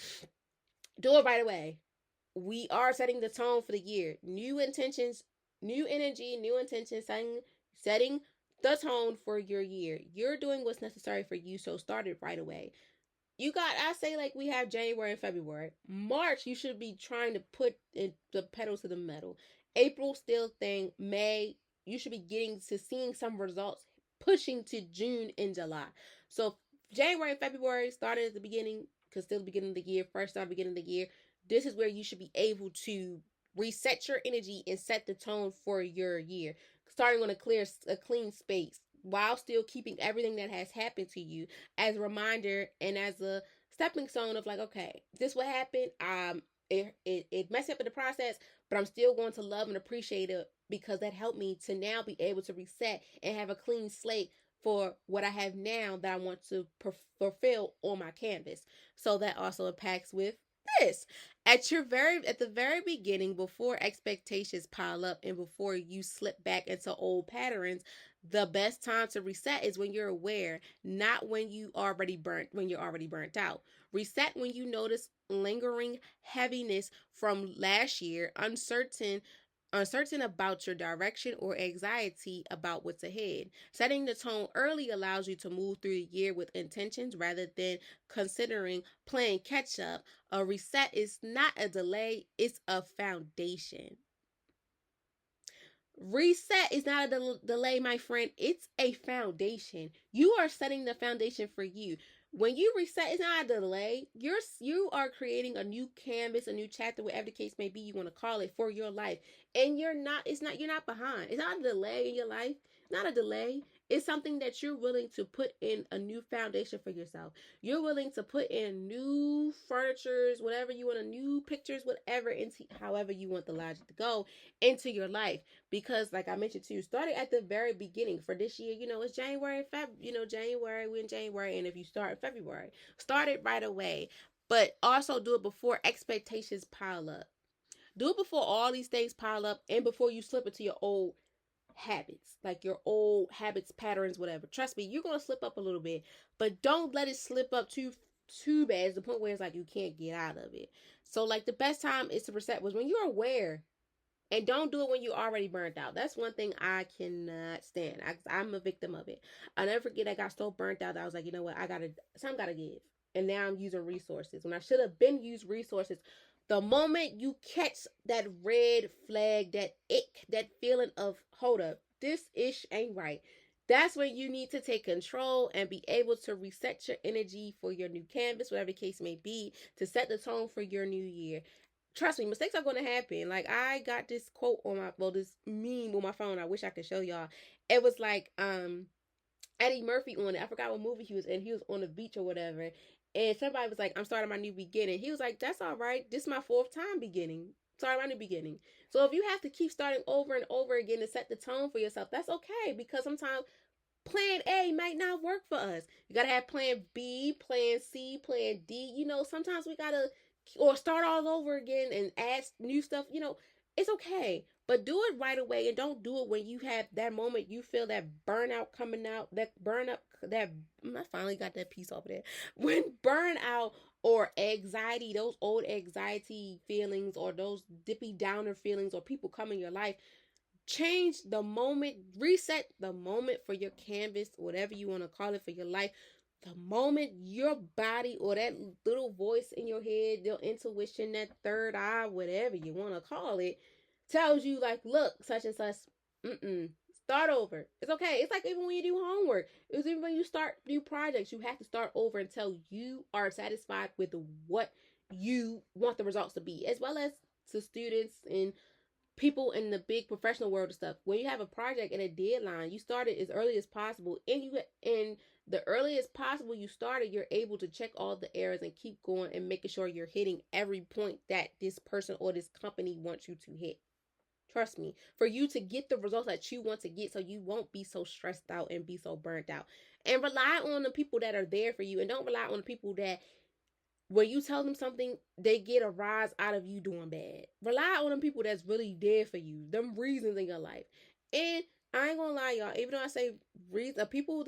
do it right away. We are setting the tone for the year. New intentions, new energy, new intentions, setting the tone for your year. You're doing what's necessary for you, so start it right away. You got, I say, like we have January and February. March, you should be trying to put the pedal to the metal. April, still thing. May, you should be getting to seeing some results, pushing to June and July. So January and February started at the beginning, because still the beginning of the year, first start beginning of the year. This is where you should be able to reset your energy and set the tone for your year, starting on a clean space while still keeping everything that has happened to you as a reminder and as a stepping stone of like, okay, this what happened. It messed up in the process, but I'm still going to love and appreciate it because that helped me to now be able to reset and have a clean slate for what I have now that I want to fulfill on my canvas. So that also impacts with this. At the very beginning, before expectations pile up and before you slip back into old patterns, the best time to reset is when you're aware, not when you're already burnt out. Reset when you notice lingering heaviness from last year, uncertain about your direction or anxiety about what's ahead. Setting the tone early allows you to move through the year with intentions rather than considering playing catch up. A reset is not a delay, it's a foundation. Reset is not a delay, my friend. It's a foundation. You are setting the foundation for you. when you reset, it's not a delay. You are creating a new canvas, a new chapter, whatever the case may be you want to call it, for your life. And you're not behind. It's not a delay in your life. It's not a delay. It's something that you're willing to put in a new foundation for yourself. You're willing to put in new furnitures, whatever you want, a new pictures, whatever, into however you want the logic to go into your life. Because like I mentioned to you, starting at the very beginning for this year, it's January, January, we're in January, and if you start in February, start it right away. But also do it before expectations pile up. Do it before all these things pile up and before you slip into your old habits, like your old habits, patterns, whatever. Trust me, you're gonna slip up a little bit, but don't let it slip up too bad to the point where it's like you can't get out of it. So like the best time is to reset was when you're aware, and don't do it when you're already burnt out. That's one thing I cannot stand. I'm a victim of it. I never forget, I got so burnt out that I was like, you know what, something gotta give. And now I'm using resources when I should have been used resources. The moment you catch that red flag, that ick, that feeling of, hold up, this ish ain't right, that's when you need to take control and be able to reset your energy for your new canvas, whatever the case may be, to set the tone for your new year. Trust me, mistakes are going to happen. Like, I got this quote on this meme on my phone. I wish I could show y'all. It was like Eddie Murphy on it. I forgot what movie he was in. He was on the beach or whatever. And somebody was like, I'm starting my new beginning. He was like, that's all right. This is my fourth time beginning. Starting my new beginning. So if you have to keep starting over and over again to set the tone for yourself, that's okay. Because sometimes plan A might not work for us. You gotta have plan B, plan C, plan D. Sometimes we gotta, or start all over again and add new stuff. It's okay. But do it right away, and don't do it when you have that moment you feel that burnout coming out, that burnout, that I finally got that piece over there. When burnout or anxiety, those old anxiety feelings or those dippy downer feelings or people come in your life, change the moment, reset the moment for your canvas, whatever you want to call it, for your life. The moment your body or that little voice in your head, your intuition, that third eye, whatever you want to call it, tells you like, look, such and such, start over. It's okay. It's like even when you do homework, it's even when you start new projects, you have to start over until you are satisfied with what you want the results to be, as well as to students and people in the big professional world of stuff. When you have a project and a deadline, you start it as early as possible, and the earliest possible you started, you're able to check all the errors and keep going and making sure you're hitting every point that this person or this company wants you to hit. Trust me, for you to get the results that you want to get, so you won't be so stressed out and be so burnt out. And rely on the people that are there for you, and don't rely on the people that when you tell them something, they get a rise out of you doing bad. Rely on them people that's really there for you, them reasons in your life. And I ain't gonna lie, y'all. Even though I say reason, people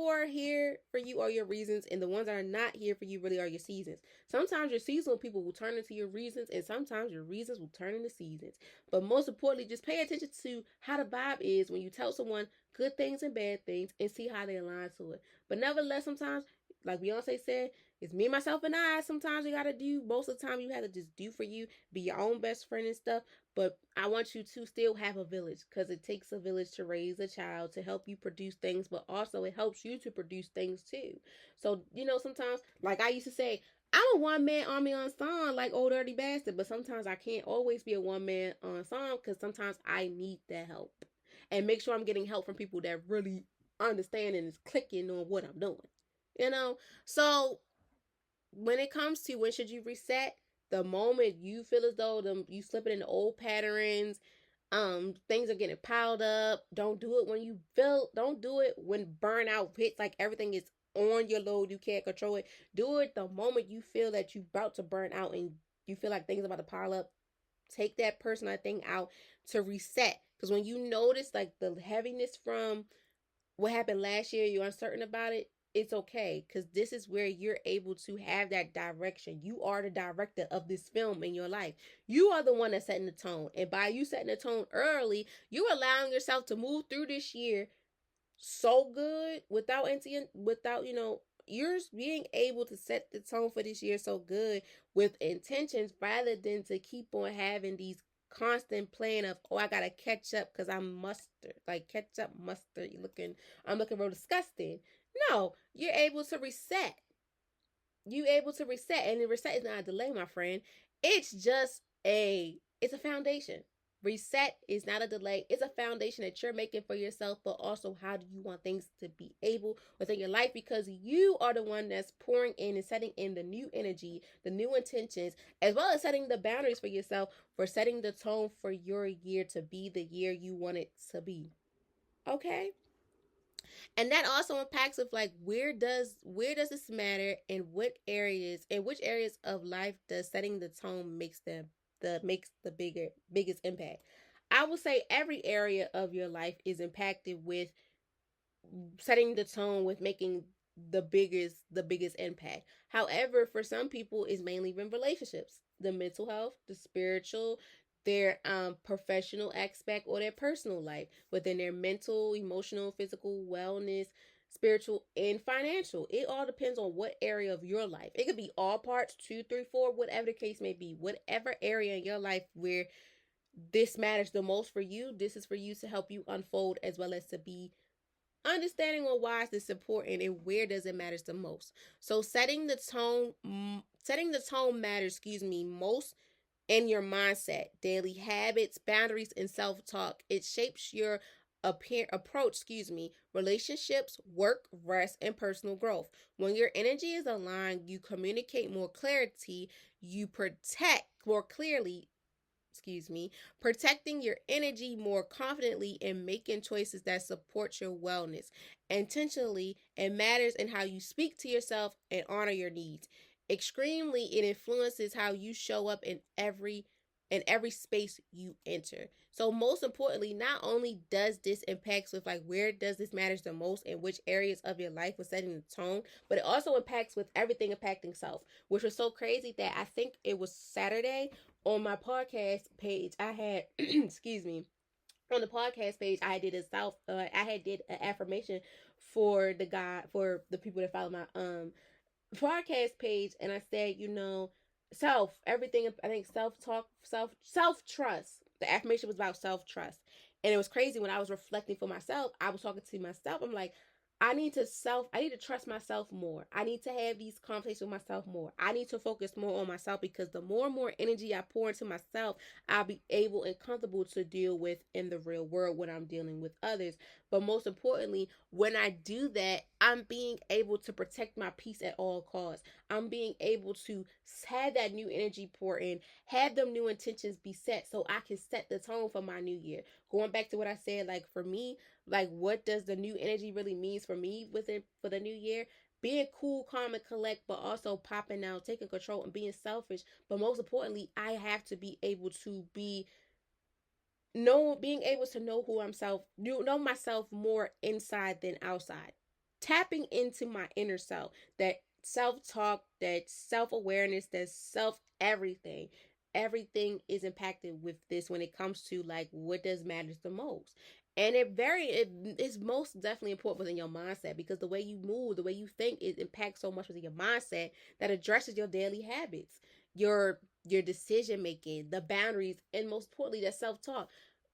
are here for you are your reasons, and the ones that are not here for you really are your seasons. Sometimes your seasonal people will turn into your reasons, and sometimes your reasons will turn into seasons. But most importantly, just pay attention to how the vibe is when you tell someone good things and bad things, and see how they align to it. But nevertheless, sometimes, like Beyonce said, it's me, myself, and I. Sometimes you gotta do. Most of the time, you have to just do for you, be your own best friend and stuff. But I want you to still have a village, because it takes a village to raise a child, to help you produce things, but also it helps you to produce things too. So sometimes, like I used to say, I'm a one man army ensemble, like Old Dirty Bastard. But sometimes I can't always be a one man ensemble, because sometimes I need that help, and make sure I'm getting help from people that really understand and is clicking on what I'm doing. So when it comes to when should you reset, the moment you feel as though you slipping into old patterns, things are getting piled up, don't do it when don't do it when burnout hits, like everything is on your load, you can't control it. Do it the moment you feel that you about to burn out and you feel like things are about to pile up. Take that person or thing out to reset, because when you notice like the heaviness from what happened last year, you're uncertain about it, it's okay, because this is where you're able to have that direction. You are the director of this film in your life. You are the one that's setting the tone. And by you setting the tone early, you're allowing yourself to move through this year so good without you're being able to set the tone for this year so good with intentions, rather than to keep on having these constant plan of, oh, I gotta catch up because I'm mustard, like catch up mustard. I'm looking real disgusting. No, you're able to reset. You able to reset, and the reset is not a delay, my friend. It's just it's a foundation. Reset is not a delay. It's a foundation that you're making for yourself, but also how do you want things to be able within your life, because you are the one that's pouring in and setting in the new energy, the new intentions, as well as setting the boundaries for yourself, for setting the tone for your year to be the year you want it to be. Okay? And that also impacts of like, where does this matter, and what areas, and which areas of life does setting the tone makes the biggest impact. I would say every area of your life is impacted with setting the tone, with making the biggest impact. However, for some people, it's mainly in relationships, the mental health, the spiritual, their professional aspect, or their personal life, within their mental, emotional, physical wellness, spiritual, and financial. It all depends on what area of your life. It could be all parts, two, three, four, whatever the case may be. Whatever area in your life where this matters the most for you, this is for you to help you unfold, as well as to be understanding on why is this important and where does it matters the most. So setting the tone matters, most in your mindset, daily habits, boundaries, and self-talk. It shapes your approach, relationships, work, rest, and personal growth. When your energy is aligned, you communicate more clarity, you protect more clearly, protecting your energy more confidently, and making choices that support your wellness. Intentionally, it matters in how you speak to yourself and honor your needs. Extremely, it influences how you show up in every space you enter. So most importantly, not only does this impacts with like, where does this matters the most, and which areas of your life was setting the tone, but it also impacts with everything impacting self, which was so crazy that I think it was Saturday on my podcast page. I had on the podcast page, I had did an affirmation for the people that follow my podcast page, and I said, everything. I think self talk, self trust. The affirmation was about self trust, and it was crazy when I was reflecting for myself. I was talking to myself. I'm like, I need to trust myself more. I need to have these conversations with myself more. I need to focus more on myself, because the more and more energy I pour into myself, I'll be able and comfortable to deal with in the real world when I'm dealing with others. But most importantly, when I do that, I'm being able to protect my peace at all costs. I'm being able to have that new energy pour in, have them new intentions be set, so I can set the tone for my new year. Going back to what I said, like for me, like what does the new energy really means for me within for the new year? Being cool, calm, and collect, but also popping out, taking control, and being selfish. But most importantly, I have to be able to being able to know myself more inside than outside, tapping into my inner self, that self-talk, that self-awareness, that self everything is impacted with this when it comes to like, what does matters the most. And it is most definitely important within your mindset, because the way you move, the way you think, it impacts so much within your mindset, that addresses your daily habits, your decision making, the boundaries, and most importantly, that self-talk.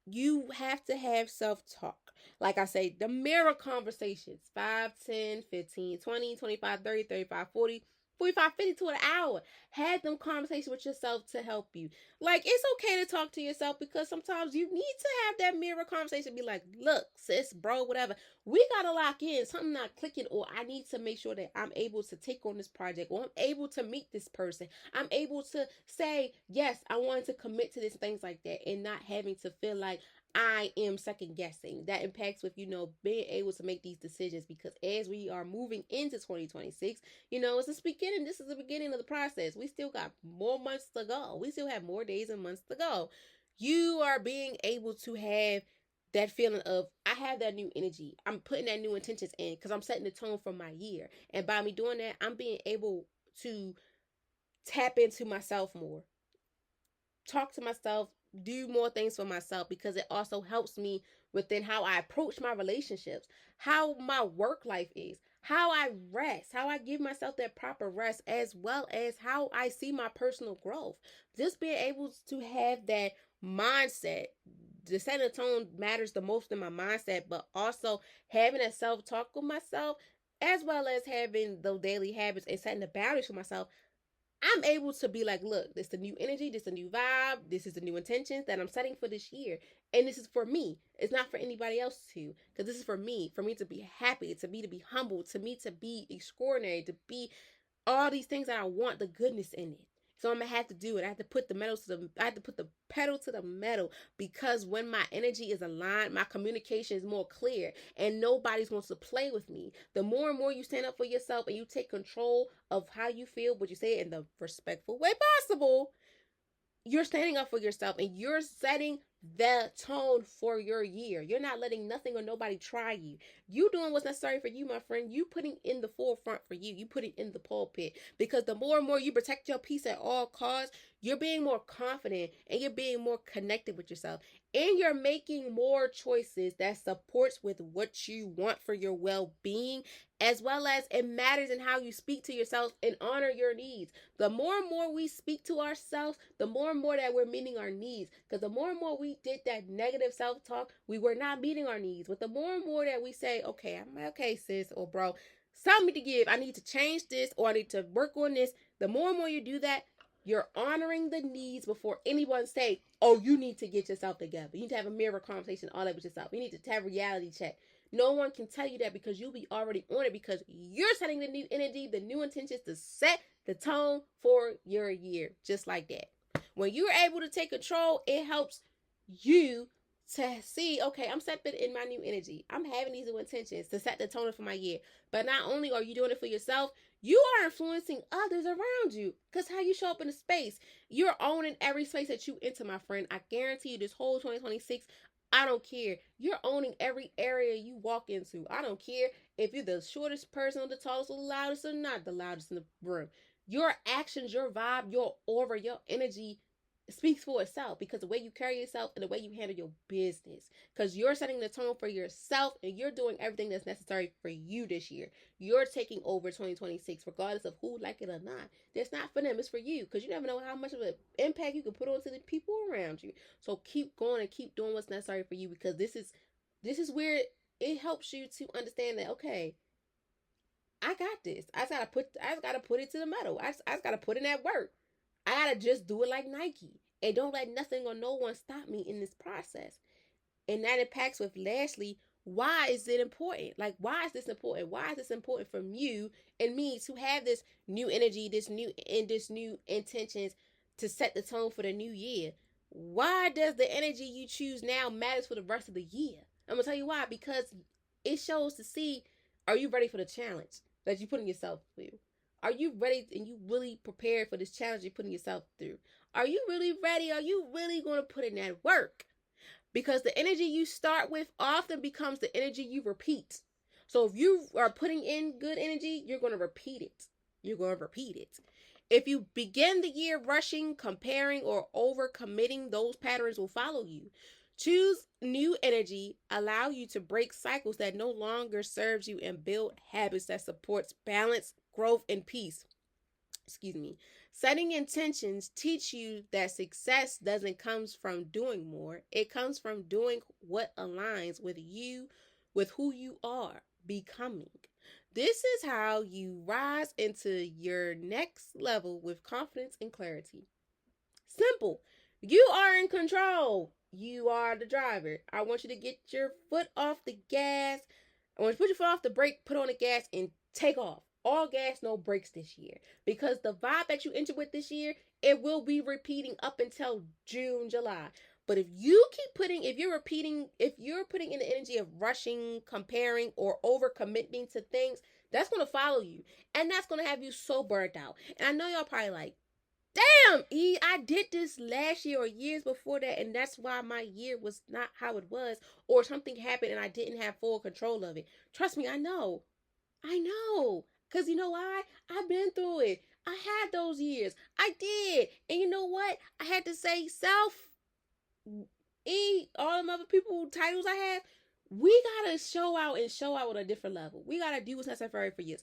You have to have self-talk. Like I say, the mirror conversations, 5, 10, 15, 20, 25, 30, 35, 40, 45, 50 to an hour. Have them conversations with yourself to help you. Like, it's okay to talk to yourself, because sometimes you need to have that mirror conversation. Be like, look, sis, bro, whatever. We gotta lock in. Something not clicking, or I need to make sure that I'm able to take on this project, or I'm able to meet this person. I'm able to say, yes, I want to commit to this, things like that, and not having to feel like I am second guessing. That impacts with, being able to make these decisions, because as we are moving into 2026, it's the beginning. This is the beginning of the process. We still got more months to go. We still have more days and months to go. You are being able to have that feeling of, I have that new energy. I'm putting that new intentions in, because I'm setting the tone for my year. And by me doing that, I'm being able to tap into myself more, talk to myself, do more things for myself, because it also helps me within how I approach my relationships, how my work life is, how I rest, how I give myself that proper rest, as well as how I see my personal growth. Just being able to have that mindset. The setting the tone matters the most in my mindset, but also having a self talk with myself, as well as having those daily habits and setting the boundaries for myself. I'm able to be like, look, this is the new energy, this is the new vibe, this is the new intentions that I'm setting for this year. And this is for me. It's not for anybody else to. Because this is for me to be happy, to me to be humble, to me to be extraordinary, to be all these things that I want the goodness in it. So I'm gonna have to do it. I have to put I have to put the pedal to the metal, because when my energy is aligned, my communication is more clear and nobody's wants to play with me. The more and more you stand up for yourself and you take control of how you feel, but you say it in the respectful way possible, you're standing up for yourself and you're setting the tone for your year. You're not letting nothing or nobody try you. You doing what's necessary for you, my friend. You putting in the forefront for you. You putting in the pulpit, because the more and more you protect your peace at all costs, you're being more confident and you're being more connected with yourself, and you're making more choices that supports with what you want for your well-being, as well as it matters in how you speak to yourself and honor your needs. The more and more we speak to ourselves, the more and more that we're meeting our needs. Because the more and more we did that negative self-talk, we were not meeting our needs. But the more and more that we say, okay, I'm okay, sis or bro, something to give, I need to change this or I need to work on this. The more and more you do that, you're honoring the needs before anyone say, oh, you need to get yourself together. You need to have a mirror conversation, all that with yourself. You need to have a reality check. No one can tell you that, because you'll be already on it, because you're setting the new energy, the new intentions to set the tone for your year, just like that. When you're able to take control, it helps you to see, okay, I'm stepping in my new energy. I'm having these new intentions to set the tone for my year. But not only are you doing it for yourself, you are influencing others around you. Because how you show up in the space, you're owning every space that you enter, my friend. I guarantee you, this whole 2026, I don't care. You're owning every area you walk into. I don't care if you're the shortest person or the tallest or the loudest or not the loudest in the room. Your actions, your vibe, your aura, your energy speaks for itself, because the way you carry yourself and the way you handle your business, because you're setting the tone for yourself and you're doing everything that's necessary for you this year. You're taking over 2026 regardless of who like it or not. That's not for them, it's for you, because you never know how much of an impact you can put onto the people around you. So keep going and keep doing what's necessary for you, because this is where it helps you to understand that, okay, I got this. I just gotta put it to the metal. I just gotta put in that work. I gotta just do it like Nike. And don't let nothing or no one stop me in this process. And that impacts with lastly, why is it important? Like, why is this important? Why is this important from you and me to have this new energy, this new intentions to set the tone for the new year? Why does the energy you choose now matters for the rest of the year? I'm gonna tell you why. Because it shows to see, are you ready for the challenge that you're putting yourself through? Are you ready and you really prepared for this challenge you're putting yourself through? Are you really ready? Are you really going to put in that work? Because the energy you start with often becomes the energy you repeat. So if you are putting in good energy, you're going to repeat it. You're going to repeat it. If you begin the year rushing, comparing, or overcommitting, those patterns will follow you. Choose new energy, allow you to break cycles that no longer serves you, and build habits that supports balance, growth, and peace. Excuse me. Setting intentions teach you that success doesn't come from doing more. It comes from doing what aligns with you, with who you are becoming. This is how you rise into your next level with confidence and clarity. Simple. You are in control. You are the driver. I want you to get your foot off the gas. I want you to put your foot off the brake, put on the gas, and take off. All gas, no brakes this year. Because the vibe that you enter with this year, it will be repeating up until June, July. But if you're putting in the energy of rushing, comparing, or overcommitting to things, that's going to follow you. And that's going to have you so burnt out. And I know y'all probably like, damn, E, I did this last year or years before that, and that's why my year was not how it was, or something happened and I didn't have full control of it. Trust me, I know. I know. Because you know why? I've been through it. I had those years. I did. And you know what? I had to say self, E, all them other people, titles I have, We gotta show out and show out at a different level. We gotta do what's necessary for years.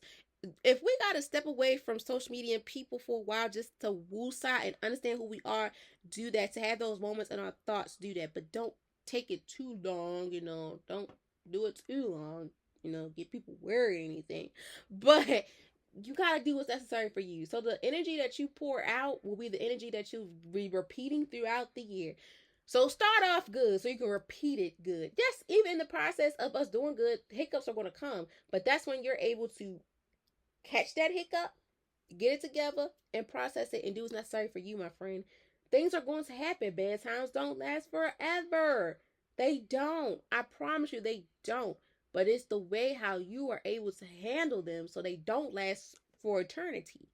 If we gotta step away from social media and people for a while just to woosah and understand who we are, do that. To have those moments in our thoughts, do that. But don't take it too long, Don't do it too long, get people worried or anything. But you gotta do what's necessary for you. So the energy that you pour out will be the energy that you'll be repeating throughout the year. So start off good so you can repeat it good. Yes, even in the process of us doing good, hiccups are going to come. But that's when you're able to catch that hiccup, get it together, and process it and do what's necessary for you, my friend. Things are going to happen. Bad times don't last forever. They don't. I promise you, they don't. But it's the way how you are able to handle them so they don't last for eternity,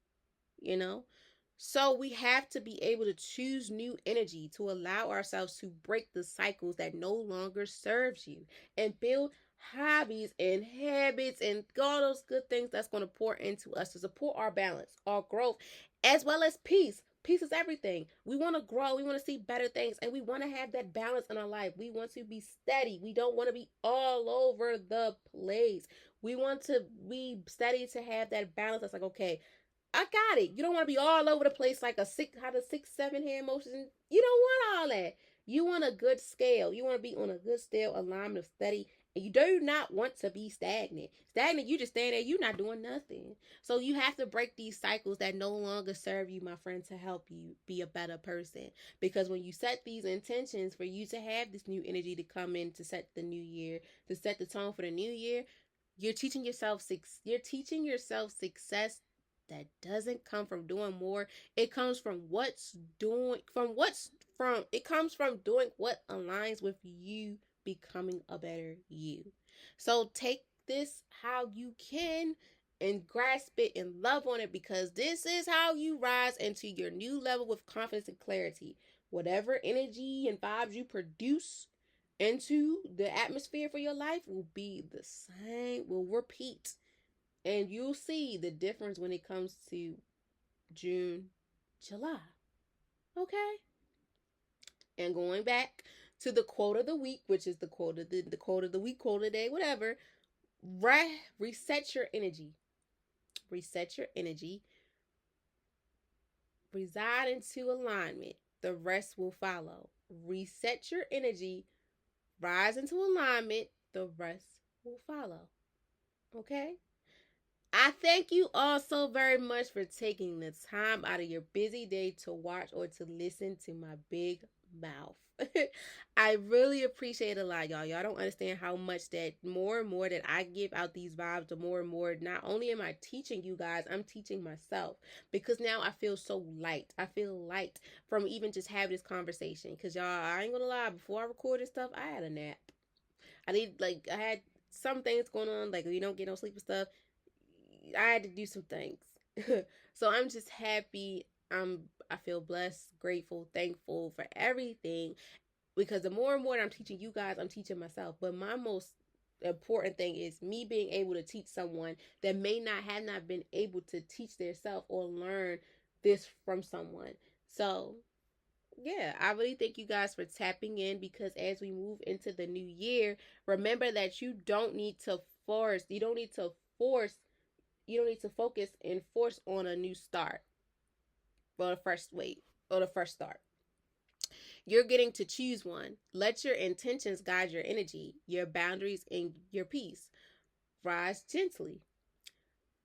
you know? So we have to be able to choose new energy to allow ourselves to break the cycles that no longer serves you and build hobbies and habits and all those good things that's going to pour into us to support our balance, our growth, as well as peace. Peace is everything. We want to grow. We want to see better things. And we want to have that balance in our life. We want to be steady. We don't want to be all over the place. We want to be steady to have that balance. That's like, okay, I got it. You don't want to be all over the place like how the 6, 7 hand motions. You don't want all that. You want a good scale. You want to be on a good scale alignment of steady. And you do not want to be stagnant. Stagnant, you just stand there, you're not doing nothing. So you have to break these cycles that no longer serve you, my friend, to help you be a better person. Because when you set these intentions for you to have this new energy to come in to set the new year, to set the tone for the new year, you're teaching yourself success that doesn't come from doing more. It comes from it comes from doing what aligns with you becoming a better you. So take this how you can and grasp it and love on it, because this is how you rise into your new level with confidence and clarity. Whatever energy and vibes you produce into the atmosphere for your life will be the same, will repeat, and you'll see the difference when it comes to June, July. Okay? And going back to the quote of the week, which is the quote of the quote of the week, quote of the day, whatever. Reset your energy. Reset your energy. Reside into alignment. The rest will follow. Reset your energy. Rise into alignment. The rest will follow. Okay? I thank you all so very much for taking the time out of your busy day to watch or to listen to my big mouth. I really appreciate it a lot, y'all. Y'all don't understand how much that more and more that I give out these vibes, the more and more, not only am I teaching you guys, I'm teaching myself, because now I feel so light. I feel light from even just having this conversation. Because y'all, I ain't gonna lie, before I recorded stuff, I had a nap. I had some things going on, like you don't get no sleep and stuff. I had to do some things. So I'm just happy. I feel blessed, grateful, thankful for everything, because the more and more that I'm teaching you guys, I'm teaching myself. But my most important thing is me being able to teach someone that may not have not been able to teach themselves or learn this from someone. So yeah, I really thank you guys for tapping in, because as we move into the new year, remember that you don't need to force you don't need to focus and force on a new start or the first start. You're getting to choose one. Let your intentions guide your energy, your boundaries, and your peace. Rise gently.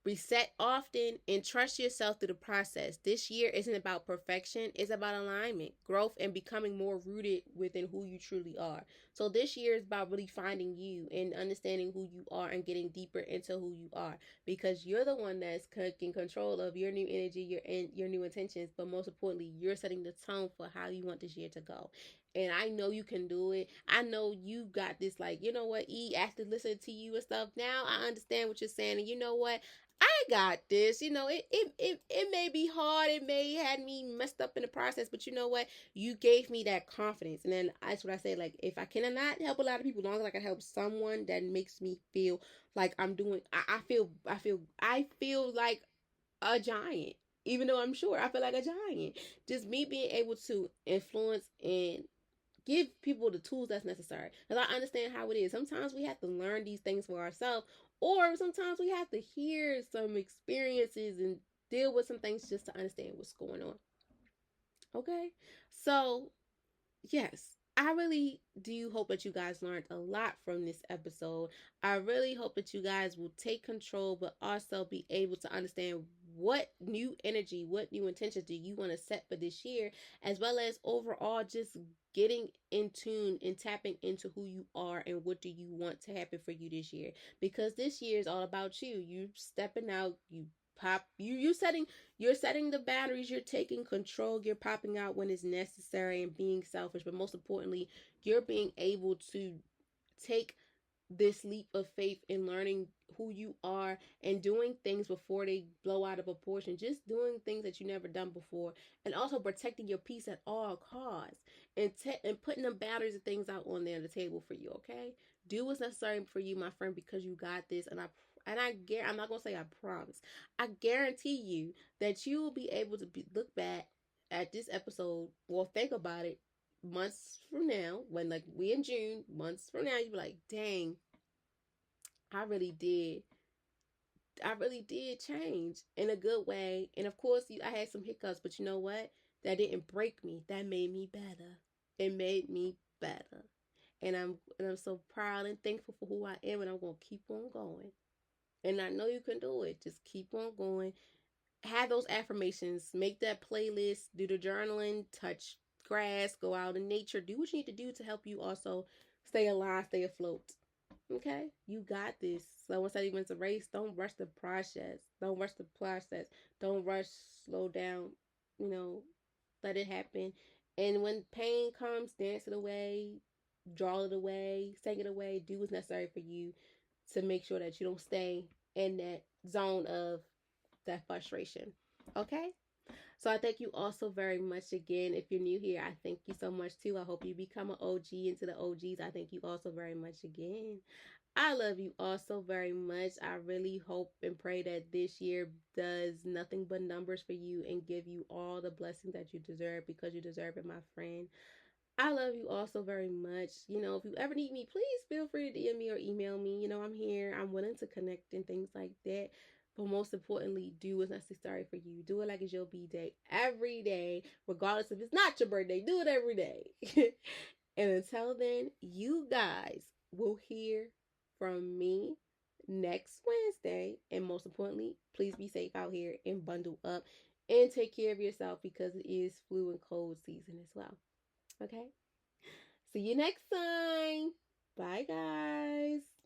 Reset often and trust yourself through the process. This year isn't about perfection, it's about alignment, growth, and becoming more rooted within who you truly are. So this year is about really finding you and understanding who you are and getting deeper into who you are, because you're the one that's in control of your new energy, your new intentions, but most importantly, you're setting the tone for how you want this year to go. And I know you can do it. I know you got this, like, you know what, E, after listening to you and stuff, now I understand what you're saying. And you know what? I got this. It may be hard. It may have me messed up in the process, but you know what? You gave me that confidence. And then that's what I say. Like, if I cannot help a lot of people, as long as I can help someone that makes me feel like I'm doing, I feel like a giant. Even though I'm sure I feel like a giant. Just me being able to influence and give people the tools that's necessary. Because I understand how it is. Sometimes we have to learn these things for ourselves, or sometimes we have to hear some experiences and deal with some things just to understand what's going on. Okay? So, yes, I really do hope that you guys learned a lot from this episode. I really hope that you guys will take control, but also be able to understand what new energy, what new intentions do you want to set for this year, as well as overall just getting in tune and tapping into who you are and what do you want to happen for you this year. Because this year is all about you. You stepping out, you're setting the boundaries, you're taking control, you're popping out when it's necessary and being selfish, but most importantly, you're being able to take this leap of faith in learning who you are and doing things before they blow out of proportion, just doing things that you never done before, and also protecting your peace at all costs, and putting them boundaries and things out on there on the table for you. Okay, do what's necessary for you, my friend, because you got this. I'm not gonna say I promise, I guarantee you that you will be able to look back at this episode, or think about it months from now, when like we in June, months from now, you be like, dang, I really did. I really did change in a good way. And of course, I had some hiccups, but you know what? That didn't break me. That made me better. It made me better. And I'm so proud and thankful for who I am, and I'm gonna keep on going. And I know you can do it. Just keep on going. Have those affirmations. Make that playlist. Do the journaling. Touch grass. Go out in nature. Do what you need to do to help you also stay alive, stay afloat. Okay, you got this. Someone said even it's a race. Don't rush the process. Don't rush the process. Don't rush. Slow down. You know, let it happen. And when pain comes, dance it away, draw it away, sing it away. Do what's necessary for you to make sure that you don't stay in that zone of that frustration. Okay. So I thank you all so very much again. If you're new here, I thank you so much too. I hope you become an OG into the OGs. I thank you all so very much again. I love you all so very much. I really hope and pray that this year does nothing but numbers for you and give you all the blessings that you deserve, because you deserve it, my friend. I love you all so very much. You know, if you ever need me, please feel free to DM me or email me. You know, I'm here. I'm willing to connect and things like that. But most importantly, do what's necessary for you. Do it like it's your B day every day, regardless if it's not your birthday. Do it every day. And until then, you guys will hear from me next Wednesday. And most importantly, please be safe out here and bundle up and take care of yourself, because it is flu and cold season as well. Okay? See you next time. Bye, guys.